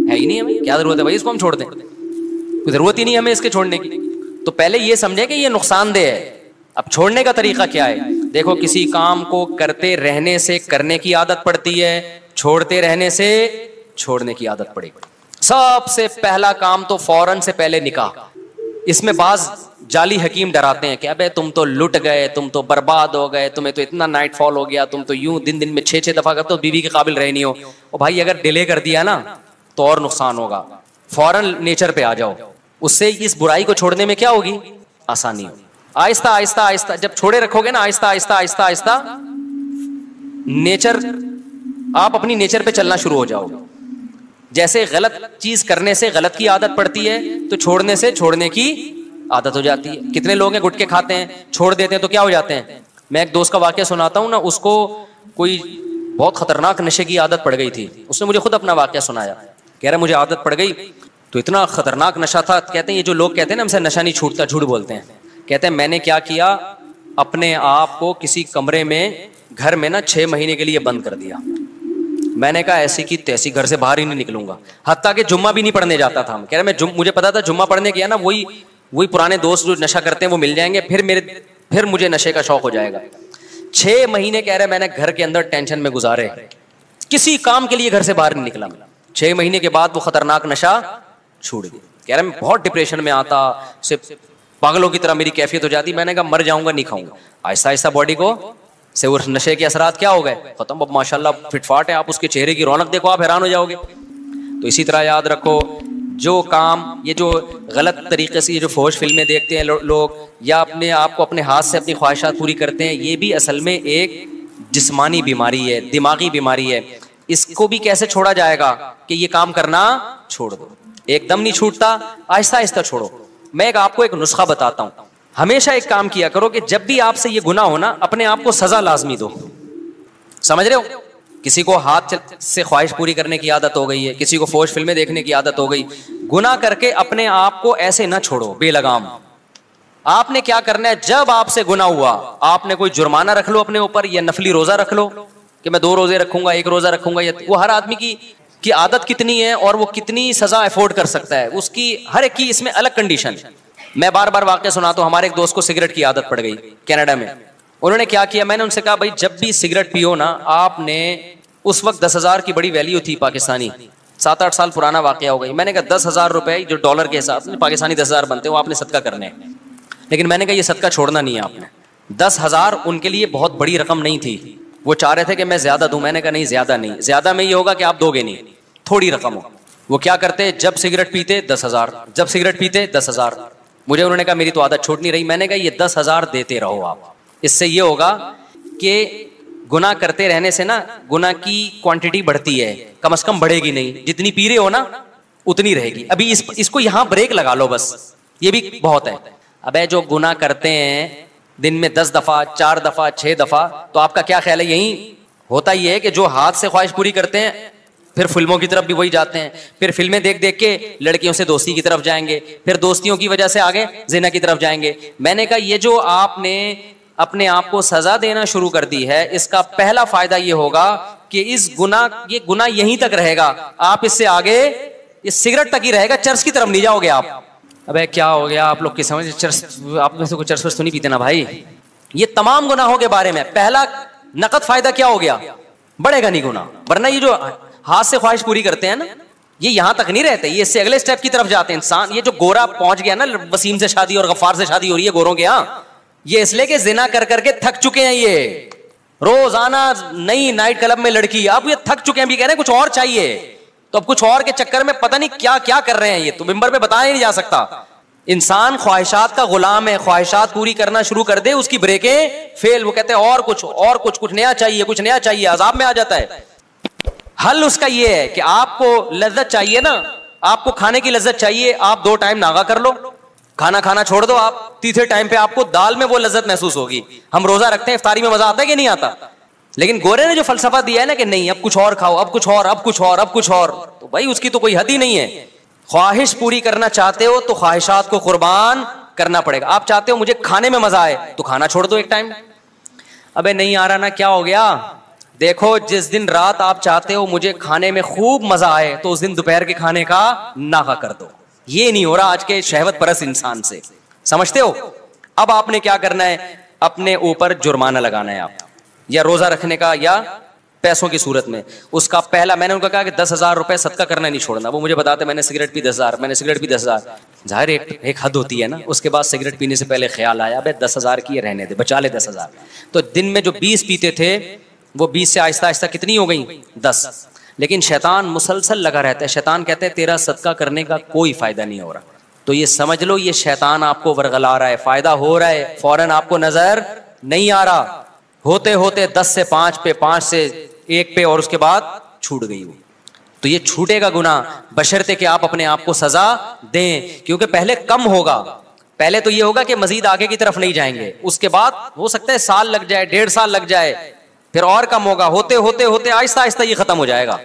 है ही नहीं, हमें क्या जरूरत है भाई, इसको हम छोड़ दें, कोई जरूरत ही नहीं हमें इसके छोड़ने की। तो पहले ये समझे कि ये नुकसानदेह है। अब छोड़ने का तरीका क्या है? देखो, किसी काम को करते रहने से करने की आदत पड़ती है, छोड़ते रहने से छोड़ने की आदत पड़ेगी। सबसे पहला काम तो फौरन से पहले निकाह। इसमें बाज जाली हकीम डराते हैं कि अबे तुम तो लुट गए, तुम तो बर्बाद हो गए, तुम्हें तो इतना नाइट फॉल हो गया, तुम तो यूं दिन दिन में 6-6 दफा करते हो, बीवी के काबिल रहे नहीं हो। और भाई अगर डिले कर दिया ना तो और नुकसान होगा। फौरन नेचर पे आ जाओ, उससे इस बुराई को छोड़ने में क्या होगी, आसानी होगी। आहिस्ता आहिस्ता आहिस्ता जब छोड़े रखोगे ना, आहिस्ता आहिस्ता आहिस्ता आहिस्ता नेचर, आप अपनी नेचर पे चलना शुरू हो जाओगे। जैसे गलत चीज करने से गलत की आदत पड़ती है, तो छोड़ने से छोड़ने की आदत हो जाती है। कितने लोग हैं गुटखे खाते हैं, छोड़ देते हैं तो क्या हो जाते हैं। मैं एक दोस्त का वाकया सुनाता हूँ ना, उसको कोई बहुत खतरनाक नशे की आदत पड़ गई थी। उसने मुझे खुद अपना वाकया सुनाया, कह रहा मुझे आदत पड़ गई, तो इतना खतरनाक नशा था। कहते हैं ये जो लोग कहते हैं ना हमसे नशा नहीं छूटता, झूठ बोलते हैं। कहते हैं मैंने क्या किया, अपने आप को किसी कमरे में, घर में ना 6 महीने के लिए बंद कर दिया। मैंने कहा ऐसी की तैसी, घर से बाहर ही नहीं निकलूंगा, हत्ता कि जुम्मा भी नहीं पढ़ने जाता था। कह रहे मुझे पता था जुम्मा पढ़ने गया ना, वही पुराने दोस्त जो नशा करते हैं वो मिल जाएंगे, फिर मुझे नशे का शौक हो जाएगा। 6 महीने कह रहे मैंने घर के अंदर टेंशन में गुजारे, किसी काम के लिए घर से बाहर नहीं निकला। 6 महीने के बाद वो खतरनाक नशा छूट गया। कह रहे मैं बहुत डिप्रेशन में आता, सिर्फ पागलों की तरह मेरी कैफियत हो जाती। मैंने कहा मर जाऊंगा, नहीं खाऊंगा। आहिस्ता आहिस्ता बॉडी को से उस नशे के असरात क्या हो गए, खत्म। अब माशाल्लाह फिटफाट है, आप उसके चेहरे की रौनक देखो, आप हैरान हो जाओगे। तो इसी तरह याद रखो, जो काम, ये जो गलत तरीके से ये जो फौज फिल्में देखते हैं लोग, या अपने आप को अपने हाथ से अपनी ख्वाहिशात पूरी करते हैं, ये भी असल में एक जिस्मानी बीमारी है, दिमागी बीमारी है। इसको भी कैसे छोड़ा जाएगा कि ये काम करना छोड़ दो, एकदम नहीं छूटता, आहिस्ता आहिस्ता छोड़ो। मैं आपको एक नुस्खा बताता हूँ। हमेशा एक काम किया करो कि जब भी आपसे ये गुनाह हो ना, अपने आप को सजा लाजमी दो। समझ रहे हो? किसी को हाथ से ख्वाहिश पूरी करने की आदत हो गई है, किसी को फौज फिल्में देखने की आदत हो गई। गुनाह करके अपने आप को ऐसे ना छोड़ो बेलगाम। आपने क्या करना है, जब आपसे गुनाह हुआ आपने कोई जुर्माना रख लो अपने ऊपर, या नफली रोजा रख लो कि मैं 2 रोजे रखूंगा, 1 रोजा रखूंगा। या वो हर आदमी की आदत कितनी है और वो कितनी सजा अफोर्ड कर सकता है, उसकी हर एक की इसमें अलग कंडीशन है। मैं बार बार वाकया सुनाता हूं। हमारे एक दोस्त को सिगरेट की आदत पड़ गई कनाडा में। उन्होंने क्या किया, मैंने उनसे कहा भाई जब भी सिगरेट पियो ना, आपने उस वक्त 10,000 की बड़ी वैल्यू थी पाकिस्तानी, 7-8 साल पुराना वाकया हो गई। मैंने कहा 10,000 रुपए जो डॉलर के हिसाब से पाकिस्तानी 10,000 बनते हैं, वो आपने सदका करने हैं। लेकिन मैंने कहा ये सदका छोड़ना नहीं है आपने। 10,000 उनके लिए बहुत बड़ी रकम नहीं थी। वो चाह रहे थे कि मैं ज्यादा दूं। मैंने कहा नहीं, ज्यादा नहीं, ज्यादा में ये होगा कि आप दोगे नहीं, थोड़ी रकम हो। वो क्या करते, जब सिगरेट पीते 10,000, जब सिगरेट पीते 10,000। मुझे उन्होंने कहा मेरी तो आदत छूट नहीं रही। मैंने कहा ये 10,000 देते रहो आप। इससे ये होगा कि गुनाह करते रहने से ना गुनाह की क्वांटिटी बढ़ती है, कम से कम बढ़ेगी नहीं। जितनी पी रहे हो ना उतनी रहेगी। अभी इसको यहां ब्रेक लगा लो बस, ये भी बहुत है। अबे जो गुनाह करते हैं दिन में 10 दफा, 4 दफा, 6 दफा, तो आपका क्या ख्याल है, यही होता ही है कि जो हाथ से ख्वाहिश पूरी करते हैं फिर फिल्मों की तरफ भी वही जाते हैं, फिर फिल्में देख देख के लड़कियों से दोस्ती की तरफ जाएंगे, फिर दोस्तियों की वजह से आगे जिना की तरफ जाएंगे। मैंने कहा ये जो आपने अपने आप को सजा देना शुरू कर दी है, इसका पहला फायदा ये होगा कि ये गुनाह यहीं तक रहेगा, आप इससे आगे ये सिगरेट तक ही रहेगा, चर्च की तरफ नहीं जाओगे आप। अबे क्या हो गया आप लोग की समझ, चर्च आप में से कोई चर्च तो नहीं पीते ना भाई। ये तमाम गुनाहों के बारे में पहला नकद फायदा क्या हो गया, बढ़ेगा नहीं गुनाह। वरना ये जो हाथ से ख्वाहिश पूरी करते हैं ना, ये यहां तक नहीं रहते, ये इससे अगले स्टेप की तरफ जाते हैं इंसान। ये जो गोरा पहुंच गया ना, वसीम से शादी और गफ्फार से शादी हो रही है गोरों के यहाँ, ये इसलिए कि जिना कर करके थक चुके हैं। ये रोजाना नई नाइट क्लब में लड़की, अब ये थक चुके हैं, भी कह रहे हैं कुछ और चाहिए। तो अब कुछ और के चक्कर में पता नहीं क्या क्या कर रहे हैं। ये तो मिंबर पे बताया नहीं जा सकता। इंसान ख्वाहिशात का गुलाम है, ख्वाहिशात पूरी करना शुरू कर दे, उसकी ब्रेकें फेल। वो कहते हैं और कुछ नया चाहिए, कुछ नया चाहिए, अजाब में आ जाता है। हल उसका ये है कि आपको लज्जत चाहिए ना, आपको खाने की लज्जत चाहिए, आप 2 टाइम नागा कर लो, खाना खाना छोड़ दो। आप तीसरे टाइम पे आपको दाल में वो लज्जत महसूस होगी। हम रोजा रखते हैं, इफ्तारी में मजा आता है कि नहीं आता, लेकिन गोरे ने जो फलसफा दिया है ना कि नहीं अब कुछ और खाओ, अब कुछ और, अब कुछ और, अब कुछ और, तो भाई उसकी तो कोई हद ही नहीं है। ख्वाहिश पूरी करना चाहते हो तो ख्वाहिशात को कुर्बान करना पड़ेगा। आप चाहते हो मुझे खाने में मजा आए तो खाना छोड़ दो एक टाइम। अबे नहीं आ रहा ना, क्या हो गया, देखो जिस दिन रात आप चाहते हो मुझे खाने में खूब मजा आए तो उस दिन दोपहर के खाने का नागा कर दो। ये नहीं हो रहा आज के शहवत परस्त इंसान से, समझते हो। अब आपने क्या करना है, अपने ऊपर जुर्माना लगाना है आप, या रोजा रखने का या पैसों की सूरत में। उसका पहला मैंने उनका कहा कि 10,000 रुपए सदका करना नहीं छोड़ना। वो मुझे बताते मैंने सिगरेट पी 10,000, मैंने सिगरेट पी 10,000। जाहिर एक हद होती है ना। उसके बाद सिगरेट पीने से पहले ख्याल आया अबे 10,000 की रहने दे, बचा ले 10,000। तो दिन में जो 20 पीते थे वो 20 से आहिस्ता आहिस्ता कितनी हो गई, 10। लेकिन शैतान मुसलसल लगा रहता है। शैतान कहता है तेरा सदका करने का कोई फायदा नहीं हो रहा। तो ये समझ लो ये शैतान आपको वर्गला रहा है, फायदा हो रहा है, फौरन आपको नजर नहीं आ रहा। होते होते 10 से 5 पे, 5 से 1 पे, और उसके बाद छूट गई वो। तो ये छूटेगा गुनाह बशर्ते कि आप अपने आप को सजा दें, क्योंकि पहले कम होगा। पहले तो ये होगा कि मजीद आगे की तरफ नहीं जाएंगे, उसके बाद हो सकता है साल लग जाए, 1.5 साल लग जाए, फिर और कम होगा। होते होते होते आहिस्ता आहिस्ता ये खत्म हो जाएगा।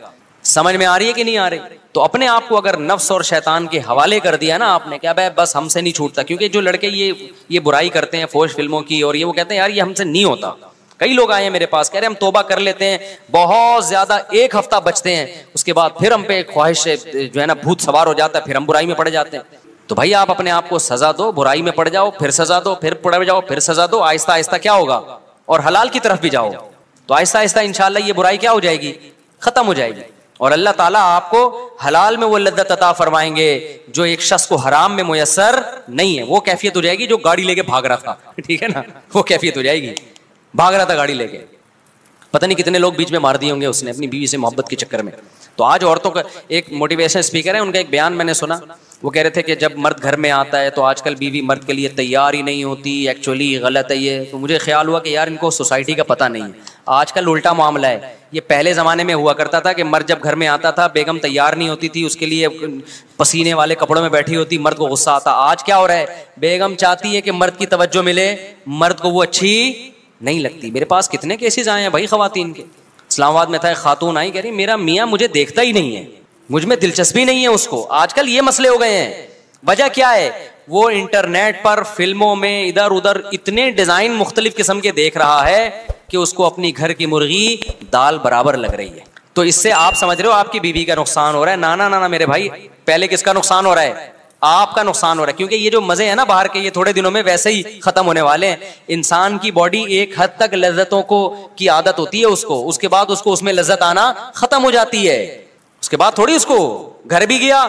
समझ में आ रही है कि नहीं आ रही। तो अपने आप को अगर नफ्स और शैतान के हवाले कर दिया ना आपने, क्या भाई बस हमसे नहीं छूटता। क्योंकि जो लड़के ये बुराई करते हैं फौज फिल्मों की, और ये वो कहते हैं यार ये हमसे नहीं होता। कई लोग आए हैं मेरे पास, कह रहे हम तौबा कर लेते हैं, बहुत ज्यादा 1 हफ्ता बचते हैं, उसके बाद फिर हम पे ख्वाहिश जो है ना भूत सवार हो जाता है, फिर हम बुराई में पड़ जाते हैं। तो भाई आप अपने आप को सजा दो, बुराई में पड़ जाओ, फिर सजा दो, फिर पड़ जाओ, फिर सजा दो। आहिस्ता आहिस्ता क्या होगा, और हलाल की तरफ भी जाओ, तो आहिस्ता आहिस्ता इंशाल्लाह ये बुराई क्या हो जाएगी, खत्म हो जाएगी। और अल्लाह ताला आपको हलाल में वो लद्दत अता फरमाएंगे जो एक शख्स को हराम में मुयस्सर नहीं है। वो कैफियत हो जाएगी जो गाड़ी लेके भाग रहा था, ठीक है ना, वो कैफियत हो जाएगी। भाग रहा था गाड़ी लेके, पता नहीं कितने लोग बीच में मार दिए होंगे उसने अपनी बीवी से मोहब्बत के चक्कर में। तो आज औरतों का एक मोटिवेशन स्पीकर है, उनका एक बयान मैंने सुना। वो कह रहे थे कि जब मर्द घर में आता है तो आजकल बीवी मर्द के लिए तैयार ही नहीं होती, एक्चुअली गलत है ये। तो मुझे ख्याल हुआ कि यार इनको सोसाइटी का पता नहीं है। आजकल उल्टा मामला है। ये पहले ज़माने में हुआ करता था कि मर्द जब घर में आता था, बेगम तैयार नहीं होती थी, उसके लिए पसीने वाले कपड़ों में बैठी होती, मर्द को गुस्सा आता। आज क्या हो रहा है, बेगम चाहती है कि मर्द की तवज्जो मिले, मर्द को वो अच्छी नहीं लगती। मेरे पास कितने केसेस आए हैं भाई ख़वातीन के, इस्लामाबाद में था, एक खातून आई, कह रही मेरा मियाँ मुझे देखता ही नहीं है, मुझ में दिलचस्पी नहीं है उसको। आजकल ये मसले हो गए हैं। वजह क्या है? वो इंटरनेट पर, फिल्मों में इधर उधर इतने डिजाइन मुख्तलिफ किस्म के देख रहा है कि उसको अपनी घर की मुर्गी दाल बराबर लग रही है। तो इससे आप समझ रहे हो आपकी बीवी का नुकसान हो रहा है। ना ना ना ना मेरे भाई, पहले किसका नुकसान हो रहा है? आपका नुकसान हो रहा है। क्योंकि ये जो मजे हैं ना बाहर के, ये थोड़े दिनों में वैसे ही खत्म होने वाले हैं। इंसान की बॉडी एक हद तक लज्जतों को की आदत होती है उसको, उसके बाद उसको उसमें लज्जत आना खत्म हो जाती है। उसके बाद थोड़ी उसको घर भी गया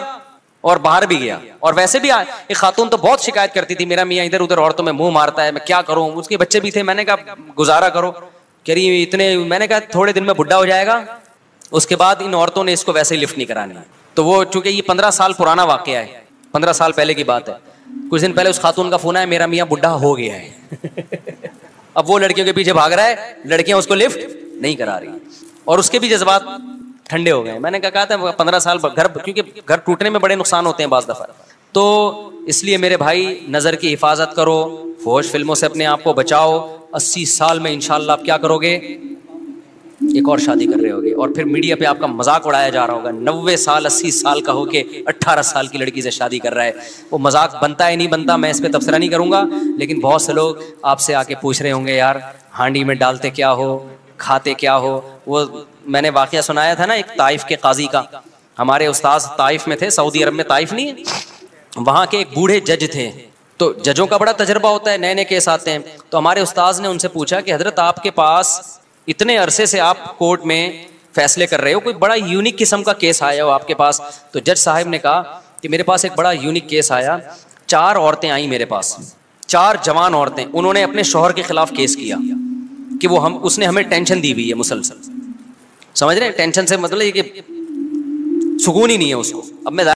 और बाहर भी गया। और वैसे भी एक खातून तो बहुत शिकायत करती थी, मेरा मियाँ इधर उधर औरतों में मुंह मारता है, मैं क्या करूं। उसके बच्चे भी थे, मैंने कहा गुजारा करो। कह रही इतने, मैंने कहा थोड़े दिन में बुढ़ा हो जाएगा, उसके बाद इन औरतों ने इसको वैसे ही लिफ्ट नहीं करानी। तो वो चूंकि ये 15 साल पुराना वाकया है, 15 साल पहले की बात है। कुछ दिन पहले उस खातून का फोन आया, मेरा मियाँ बुढ़ा हो गया है। अब वो लड़कियों के पीछे भाग रहा है, लड़कियां उसको लिफ्ट नहीं करा रही, और उसके भी जज्बात ठंडे हो गए। मैंने कहा था 15 साल घर, क्योंकि घर टूटने में बड़े नुकसान होते हैं बाज़ दफ़ा। तो इसलिए मेरे भाई नज़र की हिफाजत करो, फौज फिल्मों से अपने आप को बचाओ। 80 साल में इंशाल्लाह आप क्या करोगे? एक और शादी कर रहे होगे, और फिर मीडिया पे आपका मजाक उड़ाया जा रहा होगा। 90 साल 80 साल का होके 18 साल की लड़की से शादी कर रहा है। वो मजाक बनता है नहीं बनता, मैं इस पर तबसरा नहीं करूँगा, लेकिन बहुत से लोग आपसे आके पूछ रहे होंगे, यार हांडी में डालते क्या हो, खाते क्या हो। वो मैंने वाकया सुनाया था ना एक ताइफ के काजी का। हमारे उस्ताद ताइफ में थे, सऊदी अरब में ताइफ नहीं है, वहाँ के एक बूढ़े जज थे। तो जजों का बड़ा तजर्बा होता है, नए नए केस आते हैं। तो हमारे उस्ताद ने उनसे पूछा कि हजरत आपके पास इतने अरसे से आप कोर्ट में फैसले कर रहे हो, कोई बड़ा यूनिक किस्म का केस आया हो आपके पास? तो जज साहब ने कहा कि मेरे पास एक बड़ा यूनिक केस आया। 4 औरतें आई मेरे पास, 4 जवान औरतें। उन्होंने अपने शौहर के खिलाफ केस किया कि वो उसने हमें टेंशन दी हुई है मुसलसल। समझ रहे हैं? टेंशन से मतलब ये कि सुकून ही नहीं है उसको। अब मैं